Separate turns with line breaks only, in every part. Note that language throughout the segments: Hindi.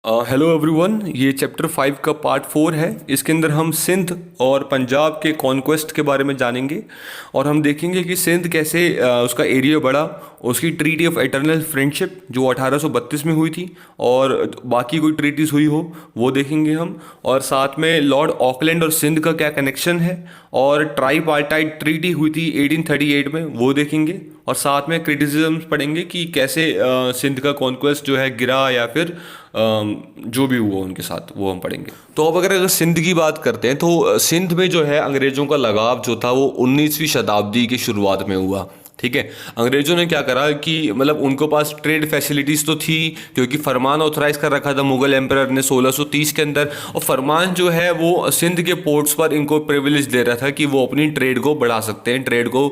हेलो एवरीवन, ये चैप्टर 5 का पार्ट 4 है। इसके अंदर हम सिंध और पंजाब के कॉन्क्वेस्ट के बारे में जानेंगे और हम देखेंगे कि सिंध कैसे उसका एरिया बढ़ा, उसकी ट्रीटी ऑफ एटर्नल फ्रेंडशिप जो 1832 में हुई थी और बाकी कोई ट्रीटीज हुई हो वो देखेंगे हम। और साथ में लॉर्ड ऑकलैंड और सिंध का क्या कनेक्शन है, और ट्राईपार्टाइट ट्रीटी हुई थी 1838 में वो देखेंगे। और साथ में क्रिटिसिज्म्स पढ़ेंगे कि कैसे सिंध का कॉन्क्वेस्ट जो है गिरा या फिर जो भी हुआ उनके साथ वो हम पढ़ेंगे। तो अब अगर सिंध की बात करते हैं तो सिंध में जो है अंग्रेज़ों का लगाव जो था वो 19वीं शताब्दी की शुरुआत में हुआ। ठीक है, अंग्रेजों ने क्या करा कि मतलब उनको पास ट्रेड फैसिलिटीज़ तो थी क्योंकि फरमान ऑथराइज कर रखा था मुगल एम्परर ने 1630 के अंदर, और फरमान जो है वो सिंध के पोर्ट्स पर इनको प्रिविलेज दे रहा था कि वो अपनी ट्रेड को बढ़ा सकते हैं, ट्रेड को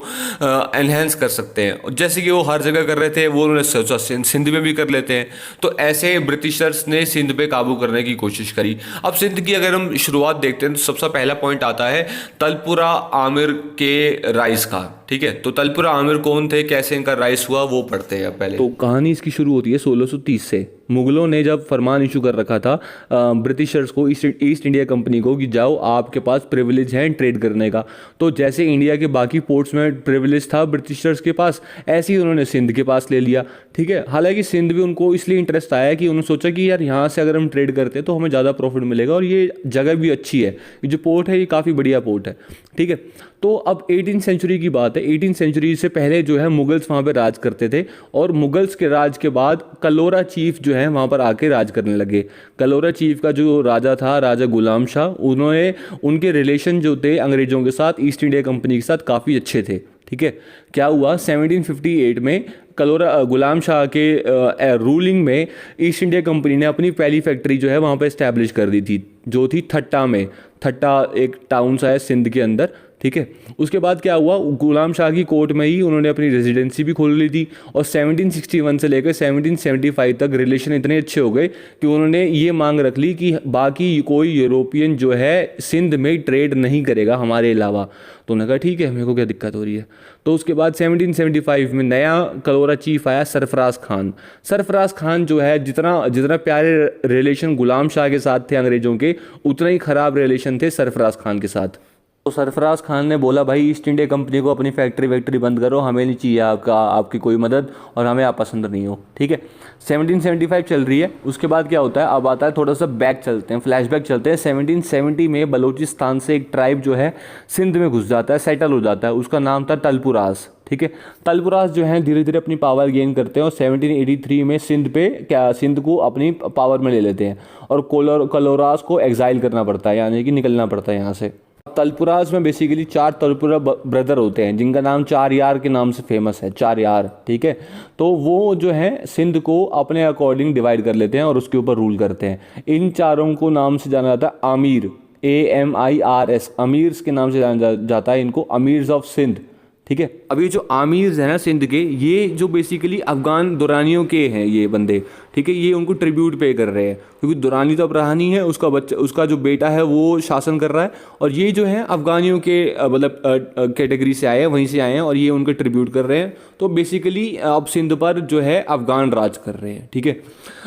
एनहेंस कर सकते हैं। जैसे कि वो हर जगह कर रहे थे वो उन्होंने सोचा सिंध में भी कर लेते हैं। तो ऐसे ब्रिटिशर्स ने सिंध पे काबू करने की कोशिश करी। अब सिंध की अगर हम शुरुआत देखते हैं तो सबसे पहला पॉइंट आता है तलपुरा आमिर के राइज का। ठीक है, तो तलपुरा आमिर कौन थे, कैसे इनका राइज हुआ वो पढ़ते हैं पहले।
तो कहानी इसकी शुरू होती है 1630 से। मुगलों ने जब फरमान इशू कर रखा था ब्रिटिशर्स को, ईस्ट इंडिया कंपनी को, कि जाओ आपके पास प्रिविलेज है ट्रेड करने का। तो जैसे इंडिया के बाकी पोर्ट्स में प्रिविलेज था ब्रिटिशर्स के पास, ऐसे ही उन्होंने सिंध के पास ले लिया। ठीक है, हालांकि सिंध भी उनको इसलिए इंटरेस्ट आया कि उन्होंने सोचा कि यार यहाँ से अगर हम ट्रेड करते हैं तो हमें ज़्यादा प्रॉफिट मिलेगा और ये जगह भी अच्छी है, ये जो पोर्ट है ये काफ़ी बढ़िया पोर्ट है। ठीक है, तो अब 18 सेंचुरी की बात है। 18 सेंचुरी से पहले जो है मुगल्स वहाँ पे राज करते थे, और मुगल्स के राज के बाद कलोरा चीफ जो है वहाँ पर आके राज करने लगे। कलोरा चीफ का जो राजा था, राजा गुलाम शाह, उन्होंने, उनके रिलेशन जो थे अंग्रेज़ों के साथ, ईस्ट इंडिया कंपनी के साथ काफ़ी अच्छे थे। ठीक है, क्या हुआ 1758 में कलोरा गुलाम शाह के रूलिंग में ईस्ट इंडिया कंपनी ने अपनी पहली फैक्ट्री जो है वहाँ पे इस्टेब्लिश कर दी थी, जो थी थट्टा में। थट्टा एक टाउन सा है सिंध के अंदर। ठीक है, उसके बाद क्या हुआ, गुलाम शाह की कोर्ट में ही उन्होंने अपनी रेजिडेंसी भी खोल ली थी, और 1761 से लेकर 1775 तक रिलेशन इतने अच्छे हो गए कि उन्होंने ये मांग रख ली कि बाकी कोई यूरोपियन जो है सिंध में ट्रेड नहीं करेगा हमारे अलावा। तो उन्होंने कहा ठीक है, मेरे को क्या दिक्कत हो रही है। तो उसके बाद 1775 में नया कलोरा चीफ आया, सरफराज खान। सरफराज खान जो है, जितना जितना प्यारे रिलेशन गुलाम शाह के साथ थे अंग्रेज़ों के, उतना ही ख़राब रिलेशन थे सरफराज खान के साथ। तो सरफराज खान ने बोला भाई ईस्ट इंडिया कंपनी को अपनी फैक्ट्री वैक्ट्री बंद करो, हमें नहीं चाहिए आपकी कोई मदद, और हमें आप पसंद नहीं हो। ठीक है, 1775 चल रही है। उसके बाद क्या होता है, अब आता है थोड़ा सा बैक चलते हैं, फ्लैशबैक चलते हैं। 1770 में बलूचिस्तान से एक ट्राइब जो है सिंध में घुस जाता है, सेटल हो जाता है। उसका नाम था तलपुरास। ठीक है, तलपुरास जो है धीरे धीरे अपनी पावर गेन करते हैं और 1783 में सिंध को अपनी पावर में ले लेते हैं, और कलोरास को एग्जाइल करना पड़ता है, यानी कि निकलना पड़ता है यहाँ से। तलपुरास में बेसिकली 4 तलपुरा ब्रदर होते हैं जिनका नाम चार यार के नाम से फेमस है, चार यार। ठीक है, तो वो जो है सिंध को अपने अकॉर्डिंग डिवाइड कर लेते हैं और उसके ऊपर रूल करते हैं। इन चारों को नाम से जाना जाता है आमिर, AMIRS, अमीर्स के नाम से जाना जाता है इनको, अमीर्स ऑफ सिंध। ठीक है, अब ये जो आमिर्स हैं ना सिंध के, ये जो बेसिकली अफगान दुरानियों के हैं ये बंदे। ठीक है, ये उनको ट्रिब्यूट पे कर रहे हैं क्योंकि दुरानी तो अब रहा नहीं है, उसका बच्चा, उसका जो बेटा है वो शासन कर रहा है, और ये जो है अफगानियों के मतलब कैटेगरी से आए हैं, वहीं से आए हैं, और ये उनको ट्रिब्यूट कर रहे हैं। तो बेसिकली अब सिंध पर जो है अफगान राज कर रहे हैं। ठीक है,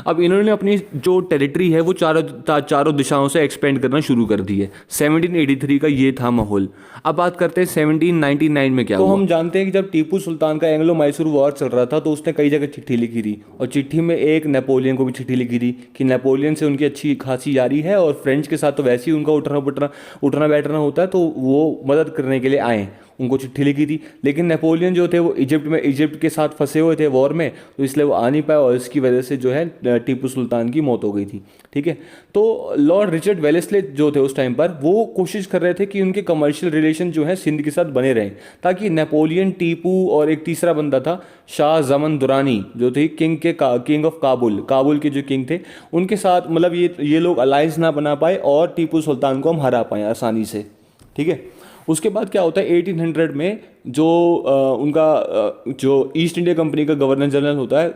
अब इन्होंने अपनी जो टेरिटरी है वो चारों दिशाओं से एक्सपेंड करना शुरू कर दी है। 1783 का ये था माहौल। अब बात करते हैं 1799 में क्या हुआ। हम जानते हैं कि जब टीपू सुल्तान का एंग्लो मैसूर वॉर चल रहा था तो उसने कई जगह चिट्ठी लिखी थी, और चिट्ठी में एक नेपोलियन को भी चिट्ठी लिखी थी कि नेपोलियन से उनकी अच्छी खासी यारी है, और फ्रेंच के साथ तो वैसे ही उनका उठना बैठना होता है, तो वो मदद करने के लिए आए, उनको चिट्ठी लिखी थी। लेकिन नेपोलियन जो थे वो इजिप्ट के साथ फंसे हुए थे वॉर में, तो इसलिए वो आ नहीं पाए, और इसकी वजह से जो है टीपू सुल्तान की मौत हो गई थी। ठीक है, तो लॉर्ड रिचर्ड वेलेस्ले जो थे उस टाइम पर, वो कोशिश कर रहे थे कि उनके कमर्शियल रिलेशन जो है सिंध के साथ बने रहें, ताकि नेपोलियन, टीपू और एक तीसरा बंदा था शाह जमन दुरानी जो थे किंग ऑफ काबुल के जो किंग थे, उनके साथ मतलब ये लोग अलायंस ना बना पाए और टीपू सुल्तान को हम हरा पाए आसानी से। ठीक है, उसके बाद क्या होता है 1800 में जो जो ईस्ट इंडिया कंपनी का गवर्नर जनरल होता है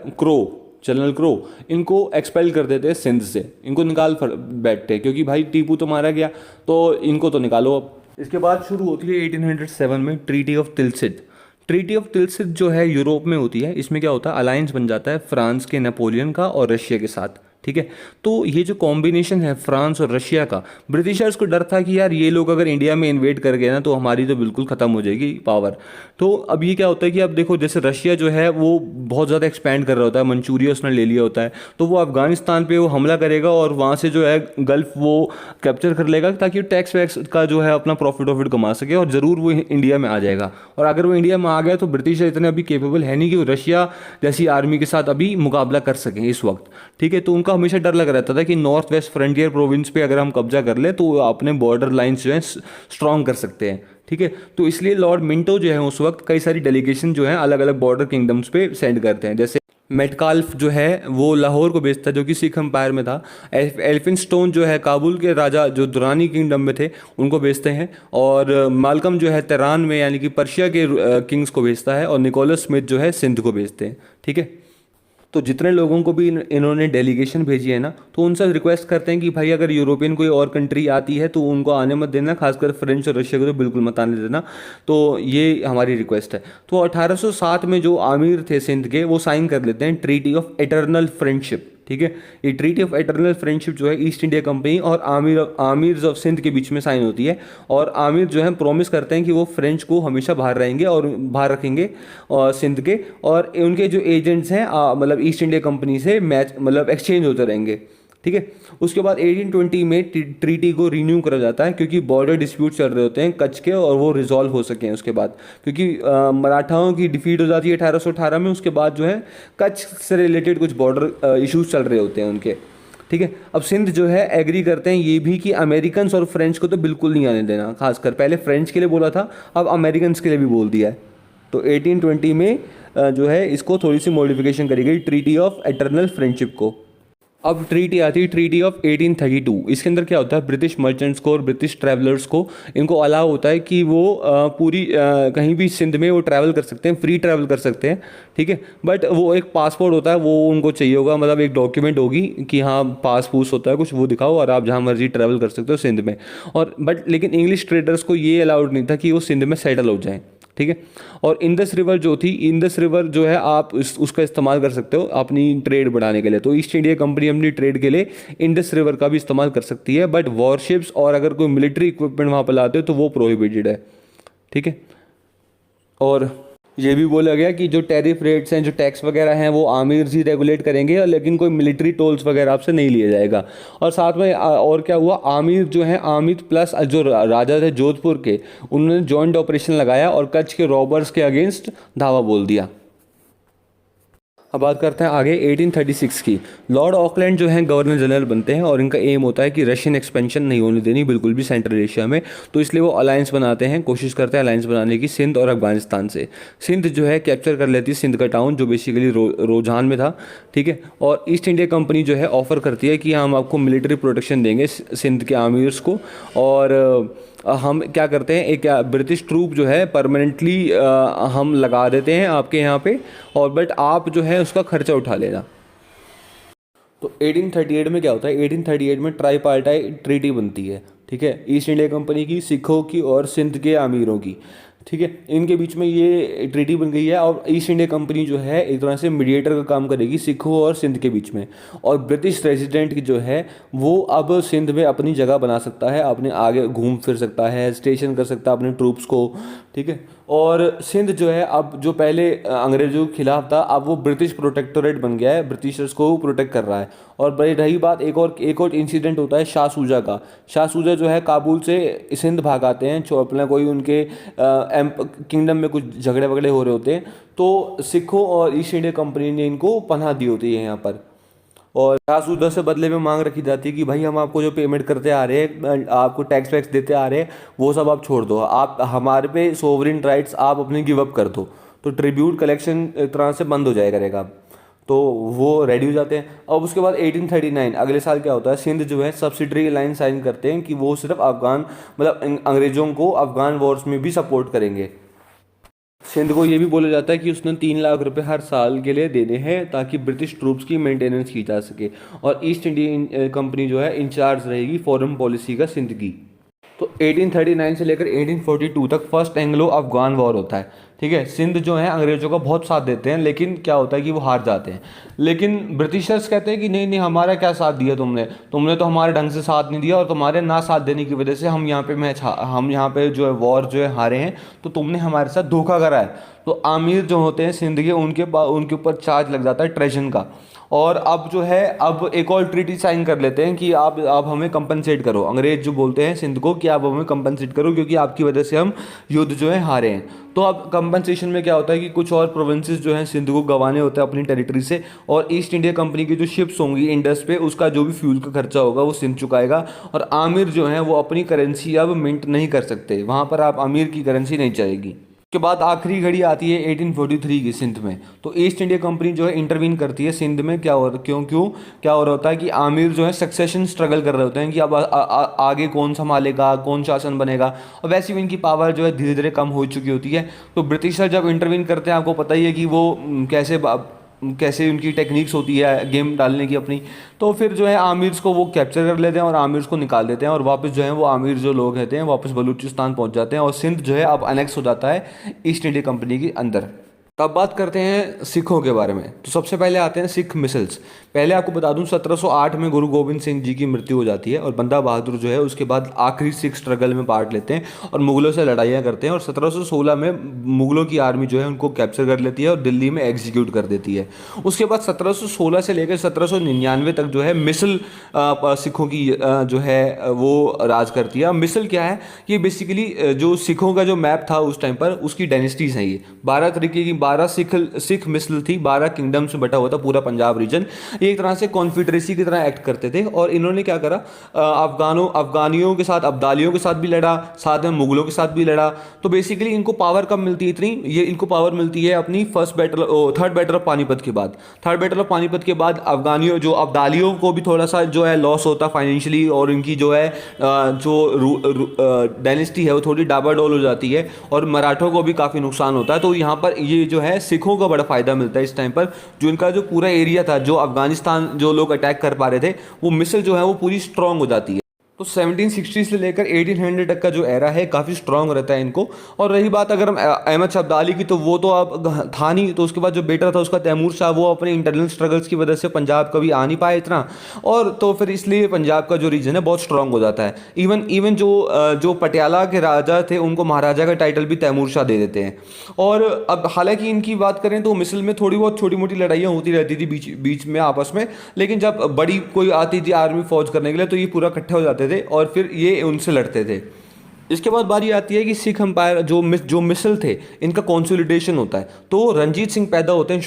जनरल क्रो, इनको एक्सपेल कर देते हैं सिंध से, इनको निकाल बैठते हैं क्योंकि भाई टीपू तो मारा गया, तो इनको तो निकालो अब। इसके बाद शुरू होती है 1807 में ट्रीटी ऑफ तिलसित। ट्रीटी ऑफ तिलसित जो है यूरोप में होती है। इसमें क्या होता है, अलायंस बन जाता है फ्रांस के नेपोलियन का और रशिया के साथ। ठीक है। तो ये जो कॉम्बिनेशन है फ्रांस और रशिया का, ब्रिटिशर्स को डर था कि यार ये लोग अगर इंडिया में इन्वेड कर गए ना तो हमारी तो बिल्कुल ख़त्म हो जाएगी पावर। तो अब ये क्या होता है कि अब देखो जैसे रशिया जो है वो बहुत ज़्यादा एक्सपैंड कर रहा होता है, मंचूरिया उसने ले लिया होता है, तो वो अफगानिस्तान पे वो हमला करेगा और वहाँ से जो है गल्फ वो कैप्चर कर लेगा ताकि टैक्स वैक्स का जो है अपना प्रॉफिट कमा सके, और ज़रूर वो इंडिया में आ जाएगा। और अगर वो इंडिया में आ गया तो ब्रिटिश इतने अभी केपेबल है नहीं कि वो रशिया जैसी आर्मी के साथ अभी मुकाबला कर सकें इस वक्त, ठीक है। तो उनका हमेशा डर लग रहता था कि नॉर्थ वेस्ट फ्रंटियर प्रोविंस पे अगर हम कब्जा कर ले तो अपने बॉर्डर लाइंस जो है स्ट्रॉन्ग कर सकते हैं, ठीक है। तो इसलिए लॉर्ड मिंटो जो है उस वक्त कई सारी डेलीगेशन जो है अलग अलग बॉर्डर किंगडम्स पे सेंड करते हैं। जैसे मेटकाल्फ जो है वो लाहौर को बेचता है जो कि सिख एम्पायर में था, एल्फिनस्टोन जो है काबुल के राजा जो दुरानी किंगडम में थे उनको बेचते हैं, और मालकम जो है तेहरान में यानी कि पर्शिया के किंग्स को बेचता है, और निकोलस स्मिथ जो है सिंध को बेचते हैं, ठीक है। तो जितने लोगों को भी इन्होंने डेलीगेशन भेजी है ना तो उनसे रिक्वेस्ट करते हैं कि भाई अगर यूरोपियन कोई और कंट्री आती है तो उनको आने मत देना, खासकर फ्रेंच और रशिया को तो बिल्कुल मत आने देना। तो ये हमारी रिक्वेस्ट है। तो 1807 में जो आमिर थे सिंध के वो साइन कर लेते हैं ट्रीटी ऑफ एटर्नल फ्रेंडशिप, ठीक है। ये ट्रीटी ऑफ एटर्नल फ्रेंडशिप जो है ईस्ट इंडिया कंपनी और आमिर्स ऑफ सिंध के बीच में साइन होती है, और आमिर जो है प्रॉमिस करते हैं कि वो फ्रेंच को हमेशा बाहर रहेंगे और बाहर रखेंगे और सिंध के, और उनके जो एजेंट्स हैं मतलब ईस्ट इंडिया कंपनी से मैच मतलब एक्सचेंज होते रहेंगे, ठीक है। उसके बाद 1820 में ट्रीटी को रिन्यू करा जाता है क्योंकि बॉर्डर डिस्प्यूट चल रहे होते हैं कच्छ के, और वो रिजॉल्व हो सके उसके बाद, क्योंकि मराठाओं की डिफीट हो जाती है 1818 में। उसके बाद जो है कच्छ से रिलेटेड कुछ बॉर्डर इश्यूज चल रहे होते हैं उनके, ठीक है। अब सिंध जो है एग्री करते हैं ये भी कि अमेरिकन और फ्रेंच को तो बिल्कुल नहीं आने देना, खासकर पहले फ्रेंच के लिए बोला था अब अमेरिकन के लिए भी बोल दिया है। तो 1820 में जो है इसको थोड़ी सी मॉडिफिकेशन करी गई ट्रीटी ऑफ एटर्नल फ्रेंडशिप को। अब ट्रीटी आती है ट्रीटी ऑफ 1832। इसके अंदर क्या होता है ब्रिटिश मर्चेंट्स को और ब्रिटिश ट्रैवलर्स को इनको अलाउ होता है कि वो पूरी कहीं भी सिंध में वो ट्रैवल कर सकते हैं, फ्री ट्रैवल कर सकते हैं, ठीक है। बट वो एक पासपोर्ट होता है वो उनको चाहिए होगा, मतलब एक डॉक्यूमेंट होगी कि हाँ पास पूस होता है कुछ, वो दिखाओ और आप जहाँ मर्जी ट्रैवल कर सकते हो सिंध में। और बट लेकिन इंग्लिश ट्रेडर्स को ये अलाउड नहीं था कि वो सिंध में सेटल हो जाएँ, ठीक है। और इंदस रिवर जो थी, इंदस रिवर जो है आप उसका इस्तेमाल कर सकते हो अपनी ट्रेड बढ़ाने के लिए। तो ईस्ट इंडिया कंपनी अपनी ट्रेड के लिए इंडस रिवर का भी इस्तेमाल कर सकती है, बट वॉरशिप्स और अगर कोई मिलिट्री इक्विपमेंट वहाँ पर लाते हो तो वो प्रोहिबिटेड है, ठीक है। और ये भी बोला गया कि जो टैरिफ रेट्स हैं जो टैक्स वगैरह हैं वो आमिर ही रेगुलेट करेंगे, लेकिन कोई मिलिट्री टोल्स वगैरह आपसे नहीं लिया जाएगा। और साथ में और क्या हुआ, आमिर जो है आमिर प्लस जो राजा थे जोधपुर के, उन्होंने जॉइंट ऑपरेशन लगाया और कच्छ के रॉबर्स के अगेंस्ट धावा बोल दिया। अब बात करते हैं आगे 1836 की। लॉर्ड ऑकलैंड जो हैं गवर्नर जनरल बनते हैं और इनका एम होता है कि रशियन एक्सपेंशन नहीं होने देनी बिल्कुल भी सेंट्रल एशिया में। तो इसलिए वो अलायंस बनाते हैं, कोशिश करते हैं अलायंस बनाने की सिंध और अफगानिस्तान से। सिंध जो है कैप्चर कर लेती है, सिंध का टाउन जो बेसिकली रोजान में था, ठीक है। और ईस्ट इंडिया कंपनी जो है ऑफर करती है कि हम आपको मिलिट्री प्रोटेक्शन देंगे सिंध के आमिर्स को, और हम क्या करते हैं एक ब्रिटिश ट्रूप जो है परमानेंटली हम लगा देते हैं आपके यहाँ पे, और बट आप जो है उसका खर्चा उठा लेना। तो 1838 में क्या होता है, 1838 में ट्राईपार्टाइट ट्रीटी बनती है, ठीक है। ईस्ट इंडिया कंपनी की, सिखों की और सिंध के अमीरों की, ठीक है। इनके बीच में ये ट्रीटी बन गई है और ईस्ट इंडिया कंपनी जो है एक तरह से मीडिएटर का काम करेगी सिखों और सिंध के बीच में। और ब्रिटिश रेजिडेंट की जो है वो अब सिंध में अपनी जगह बना सकता है, अपने आगे घूम फिर सकता है, स्टेशन कर सकता है अपने ट्रूप्स को, ठीक है। और सिंध जो है अब जो पहले अंग्रेजों के खिलाफ था अब वो ब्रिटिश प्रोटेक्टोरेट बन गया है, ब्रिटिशर्स को प्रोटेक्ट कर रहा है। और बड़ी रही बात एक और इंसिडेंट होता है शाह सूजा का। शाह सूजा जो है काबुल से सिंध भाग आते हैं, अपना कोई उनके किंगडम में कुछ झगड़े वगड़े हो रहे होते हैं, तो सिखों और ईस्ट इंडिया कंपनी ने इनको पनाह दी होती है यहाँ पर। और शाह सूजा से बदले में मांग रखी जाती है कि भाई हम आपको जो पेमेंट करते आ रहे हैं, आपको टैक्स वैक्स देते आ रहे हैं, वो सब आप छोड़ दो, आप हमारे पे सोवरिन राइट्स आप अपने गिव अप कर दो। तो ट्रिब्यूट कलेक्शन एक तरह से बंद हो जाया करेगा। तो वो रेडी हो जाते हैं। अब उसके बाद 1839 अगले साल क्या होता है, सिंध जो है सब्सिडरी अलायंस साइन करते हैं कि वो सिर्फ अफगान मतलब अंग्रेजों को अफगान वॉर्स में भी सपोर्ट करेंगे। सिंध को ये भी बोला जाता है कि उसने 3 लाख रुपए हर साल के लिए देने हैं ताकि ब्रिटिश ट्रूप्स की मेंटेनेंस की जा सके। और ईस्ट इंडिया कंपनी जो है इंचार्ज रहेगी फॉरेन पॉलिसी का सिंध की। तो 1839 से लेकर 1842 तक फर्स्ट एंग्लो अफगान वॉर होता है, ठीक है। सिंध जो है अंग्रेज़ों का बहुत साथ देते हैं, लेकिन क्या होता है कि वो हार जाते हैं। लेकिन ब्रिटिशर्स कहते हैं कि नहीं नहीं, हमारा क्या साथ दिया तुमने तो हमारे ढंग से साथ नहीं दिया, और तुम्हारे ना साथ देने की वजह से हम यहाँ पे जो है वॉर जो है हारे हैं, तो तुमने हमारे साथ धोखा करा है। तो आमिर जो होते हैं सिंध के, उनके ऊपर चार्ज लग जाता है ट्रेजन का। और अब जो है अब एक और ट्रीटी साइन कर लेते हैं कि आप हमें कंपनसेट करो। अंग्रेज जो बोलते हैं सिंध को कि आप हमें कंपनसेट करो, क्योंकि आपकी वजह से हम युद्ध जो है हारे हैं। तो अब कंपनसेशन में क्या होता है कि कुछ और प्रोविंसेस जो हैं सिंध को गंवाने होते हैं अपनी टेरिटरी से, और ईस्ट इंडिया कंपनी की जो शिप्स होंगी इंडस पे, उसका जो भी फ्यूल का खर्चा होगा वो सिंध चुकाएगा। और आमिर जो है वो अपनी करेंसी अब मिंट नहीं कर सकते, वहाँ पर आप अमीर की करेंसी नहीं चलेगी। उसके बाद आखिरी घड़ी आती है 1843 की सिंध में। तो ईस्ट इंडिया कंपनी जो है इंटरवीन करती है सिंध में। क्या हो क्या हो रहा होता है कि आमिर जो है सक्सेशन स्ट्रगल कर रहे होते हैं कि अब आगे कौन संभालेगा, कौन शासन बनेगा, और वैसे भी इनकी पावर जो है धीरे धीरे कम हो चुकी होती है। तो ब्रिटिशर जब इंटरवीन करते हैं, आपको पता ही है कि वो कैसे उनकी टेक्निक्स होती है गेम डालने की अपनी। तो फिर जो है आमिर्स को वो कैप्चर कर लेते हैं और आमिर्स को निकाल देते हैं, और वापस जो है वो आमिर जो लोग रहते हैं वापस बलूचिस्तान पहुंच जाते हैं, और सिंध जो है अब अनेक्स हो जाता है ईस्ट इंडिया कंपनी के अंदर। तब बात करते हैं सिखों के बारे में। तो सबसे पहले आते हैं सिख मिसल्स। पहले आपको बता दूं 1708 में गुरु गोविंद सिंह जी की मृत्यु हो जाती है, और बंदा बहादुर जो है उसके बाद आखिरी सिख स्ट्रगल में पार्ट लेते हैं और मुगलों से लड़ाइयाँ करते हैं, और 1716 में मुगलों की आर्मी जो है उनको कैप्चर कर लेती है और दिल्ली में एग्जीक्यूट कर देती है। उसके बाद 1716 से लेकर 1799 तक जो है मिसल सिखों की जो है वो राज करती है। मिसल क्या है? ये बेसिकली जो सिखों का जो मैप था उस टाइम पर, उसकी डायनेस्टीज हैं ये 12 तरीके की, 12 सिख मिसल थी, 12 किंगडम से बटा हुआ था पूरा पंजाब रीजन। ये एक तरह से कॉन्फेडरेसी की तरह एक्ट करते थे। और इन्होंने क्या करा, अफगानियों के साथ, अब्दालियों के साथ भी लड़ा, साथ में मुगलों के साथ भी लड़ा। तो बेसिकली इनको पावर कब मिलती है इतनी, ये इनको पावर मिलती है अपनी थर्ड बैटल ऑफ पानीपत के बाद। थर्ड बैटल ऑफ पानीपत के बाद अब्दालियों को भी थोड़ा सा जो है लॉस होता फाइनेंशियली, और इनकी जो है जो डायनेस्टी है वो थोड़ी डाबाडोल हो जाती है, और मराठों को भी काफ़ी नुकसान होता है। तो यहाँ पर ये जो है सिखों का बड़ा फायदा मिलता है इस टाइम पर। जो इनका जो पूरा एरिया था, जो अफगानिस्तान जो लोग अटैक कर पा रहे थे, वो मिसल जो है वो पूरी स्ट्रांग हो जाती है। तो 1760 से लेकर 1800 तक का जो एरा है काफ़ी स्ट्रांग रहता है इनको। और रही बात अगर हम अहमद शाह अब्दाली की, तो वो तो अब था नहीं। तो उसके बाद जो बेटा था उसका तैमूर शाह, वो अपने इंटरनल स्ट्रगल्स की वजह से पंजाब कभी आ नहीं पाया इतना, और तो फिर इसलिए पंजाब का जो रीजन है बहुत स्ट्रांग हो जाता है। इवन जो पटियाला के राजा थे उनको महाराजा का टाइटल भी तैमूर शाह दे देते हैं। और अब हालांकि इनकी बात करें तो मिसल में थोड़ी बहुत छोटी मोटी लड़ाइयाँ होती रहती थी बीच में आपस में, लेकिन जब बड़ी कोई आती थी आर्मी फौज करने के लिए, तो ये पूरा इकट्ठे हो जाते थे और फिर ये उनसे लड़ते थे। इसके बाद बारी आती है कि सिख एम्पायर जो मिसल थे इनका कंसोलिडेशन होता है। तो रंजीत सिंह पैदा होते हैं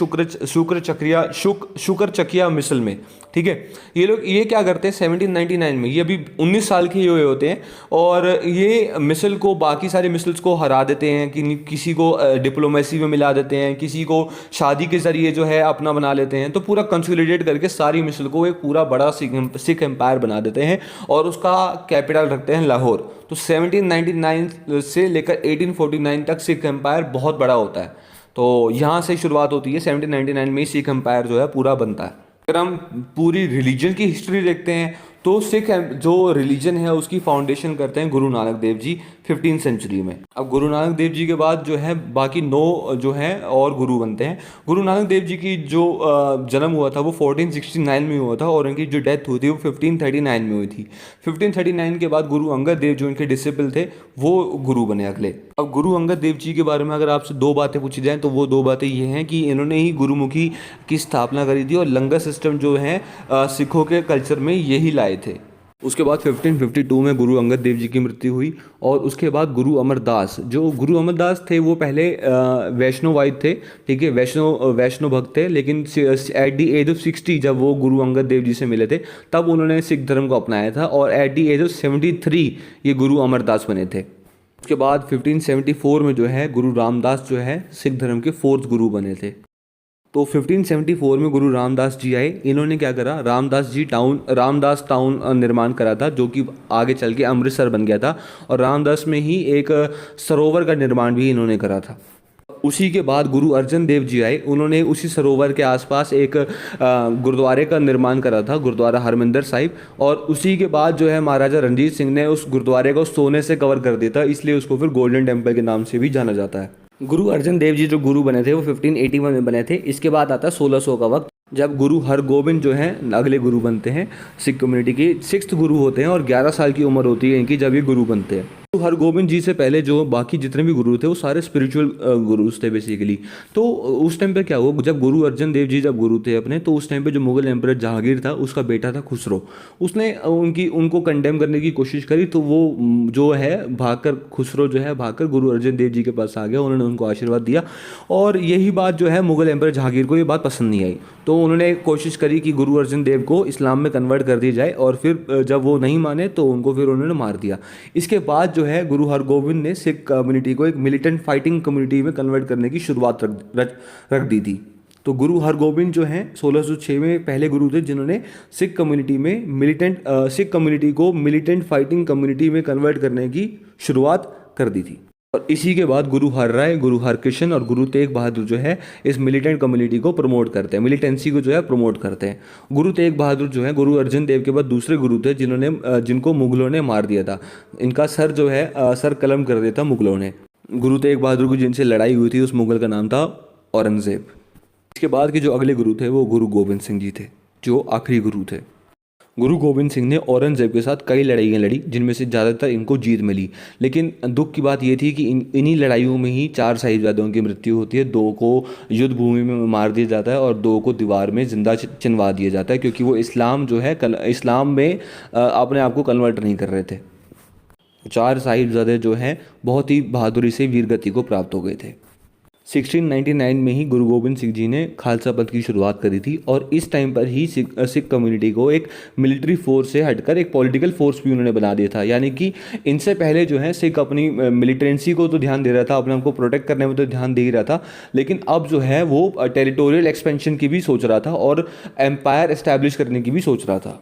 शुक्र चकिया मिसल में, ठीक है। ये क्या करते हैं 1799 में, ये अभी 19 साल के हुए होते हैं, और ये मिसल को बाकी सारे मिसल्स को हरा देते हैं, कि किसी को डिप्लोमेसी में मिला देते हैं, किसी को शादी के जरिए जो है अपना बना लेते हैं। तो पूरा कंसोलिडेट करके सारी मिसल को एक पूरा बड़ा सिख एम्पायर बना देते हैं, और उसका कैपिटल रखते हैं लाहौर। तो 1799 से लेकर 1849 तक सिख एम्पायर बहुत बड़ा होता है। तो यहाँ से शुरुआत होती है, 1799 में ही सिख एम्पायर जो है पूरा बनता है। अगर हम पूरी रिलीजन की हिस्ट्री देखते हैं, तो सिख जो रिलीजन है उसकी फाउंडेशन करते हैं गुरु नानक देव जी 15वीं सेंचुरी में। अब गुरु नानक देव जी के बाद जो है बाकी 9 जो हैं और गुरु बनते हैं। गुरु नानक देव जी की जो जन्म हुआ था वो 1469 में हुआ था, और इनकी जो डेथ हुई थी वो 1539 में हुई थी। 1539 के बाद गुरु अंगद देव जो इनके डिसिपल थे वो गुरु बने अगले। अब गुरु अंगद देव जी के बारे में अगर आपसे 2 बातें पूछी जाएँ, तो वो 2 बातें ये हैं कि इन्होंने ही गुरुमुखी की स्थापना करी थी, और लंगर सिस्टम जो है सिखों के कल्चर में यही लाए थे। उसके बाद 1552 में गुरु अंगद देव जी की मृत्यु हुई, और उसके बाद गुरु अमरदास थे वो पहले वैष्णवाइद थे, ठीक है, वैष्णव भक्त थे। लेकिन एट दी एज ऑफ 60 जब वो गुरु अंगद देव जी से मिले थे, तब उन्होंने सिख धर्म को अपनाया था, और एट दी एज ऑफ 73 ये गुरु अमरदास बने थे। उसके बाद 1574 में जो है गुरु रामदास जो है सिख धर्म के 4th गुरु बने थे। तो 1574 में गुरु रामदास जी आए। इन्होंने क्या करा, रामदास टाउन निर्माण करा था, जो कि आगे चल के अमृतसर बन गया था, और रामदास में ही एक सरोवर का निर्माण भी इन्होंने करा था। उसी के बाद गुरु अर्जन देव जी आए, उन्होंने उसी सरोवर के आसपास एक गुरुद्वारे का निर्माण करा था, गुरुद्वारा हरमिंदर साहिब। और उसी के बाद जो है महाराजा रणजीत सिंह ने उस गुरुद्वारे को सोने से कवर कर दिया था, इसलिए उसको फिर गोल्डन टेम्पल के नाम से भी जाना जाता है। गुरु अर्जन देव जी जो गुरु बने थे वो 1581 में बने थे। इसके बाद आता है 1600 का वक्त, जब गुरु हरगोबिंद जो हैं अगले गुरु बनते हैं, सिख कम्युनिटी के 6th गुरु होते हैं और 11 साल की उम्र होती है इनकी जब ये गुरु बनते हैं। तो हरगोबिंद जी से पहले जो बाकी जितने भी गुरु थे वो सारे स्पिरिचुअल गुरुज थे बेसिकली। तो उस टाइम पे क्या हुआ, जब गुरु अर्जन देव जी जब गुरु थे अपने, तो उस टाइम पे जो मुगल एम्परर जहांगीर था उसका बेटा था खुसरो, उसने उनको कंडेम करने की कोशिश करी। तो वो जो है भागकर, खुसरो जो है भागकर गुरु अर्जन देव जी के पास आ गया, उन्होंने उनको आशीर्वाद दिया। और यही बात जो है मुगल एम्परर जहांगीर को ये बात पसंद नहीं आई, तो उन्होंने कोशिश करी कि गुरु अर्जन देव को इस्लाम में कन्वर्ट कर दी जाए, और फिर जब वो नहीं माने तो उनको फिर उन्होंने मार दिया। इसके बाद जो है गुरु हरगोबिंद ने सिख कम्युनिटी को एक मिलिटेंट फाइटिंग कम्युनिटी में कन्वर्ट करने की शुरुआत रख दी थी। तो गुरु हरगोबिंद जो हैं 1606 में पहले गुरु थे जिन्होंने सिख कम्युनिटी को मिलिटेंट फाइटिंग कम्युनिटी में कन्वर्ट करने की शुरुआत कर दी थी। और इसी के बाद गुरु हरराय, गुरु हरकृष्ण और गुरु तेग बहादुर जो है इस मिलिटेंट कम्युनिटी को प्रमोट करते हैं, मिलिटेंसी को जो है प्रमोट करते हैं। गुरु तेग बहादुर जो है गुरु अर्जन देव के बाद दूसरे गुरु थे जिनको मुगलों ने मार दिया था। इनका सर जो है सर कलम कर दिया था मुगलों ने। गुरु तेग बहादुर की जिनसे लड़ाई हुई थी उस मुगल का नाम था औरंगजेब। इसके बाद के जो अगले गुरु थे वो गुरु गोबिंद सिंह जी थे, जो आखिरी गुरु थे। गुरु गोबिंद सिंह ने औरंगजेब के साथ कई लड़ाइयाँ लड़ी, जिनमें से ज़्यादातर इनको जीत मिली। लेकिन दुख की बात यह थी कि इन्हीं लड़ाइयों में ही 4 साहिबजादों की मृत्यु होती है। 2 को युद्ध भूमि में मार दिया जाता है और 2 को दीवार में जिंदा चिनवा दिया जाता है, क्योंकि वो इस्लाम जो है इस्लाम में अपने आप को कन्वर्ट नहीं कर रहे थे। 4 साहिबजादे जो हैं बहुत ही बहादुरी से वीरगति को प्राप्त हो गए थे। 1699 में ही गुरु गोबिंद सिंह जी ने खालसा पंथ की शुरुआत करी थी, और इस टाइम पर ही सिख कम्युनिटी को एक मिलिट्री फोर्स से हटकर एक पॉलिटिकल फोर्स भी उन्होंने बना दिया था। यानी कि इनसे पहले जो है सिख अपनी मिलिटेंसी को तो ध्यान दे रहा था, अपने आप को प्रोटेक्ट करने में तो ध्यान दे ही रहा था, लेकिन अब जो है वो टेरिटोरियल एक्सपेंशन की भी सोच रहा था और एम्पायर एस्टैब्लिश करने की भी सोच रहा था।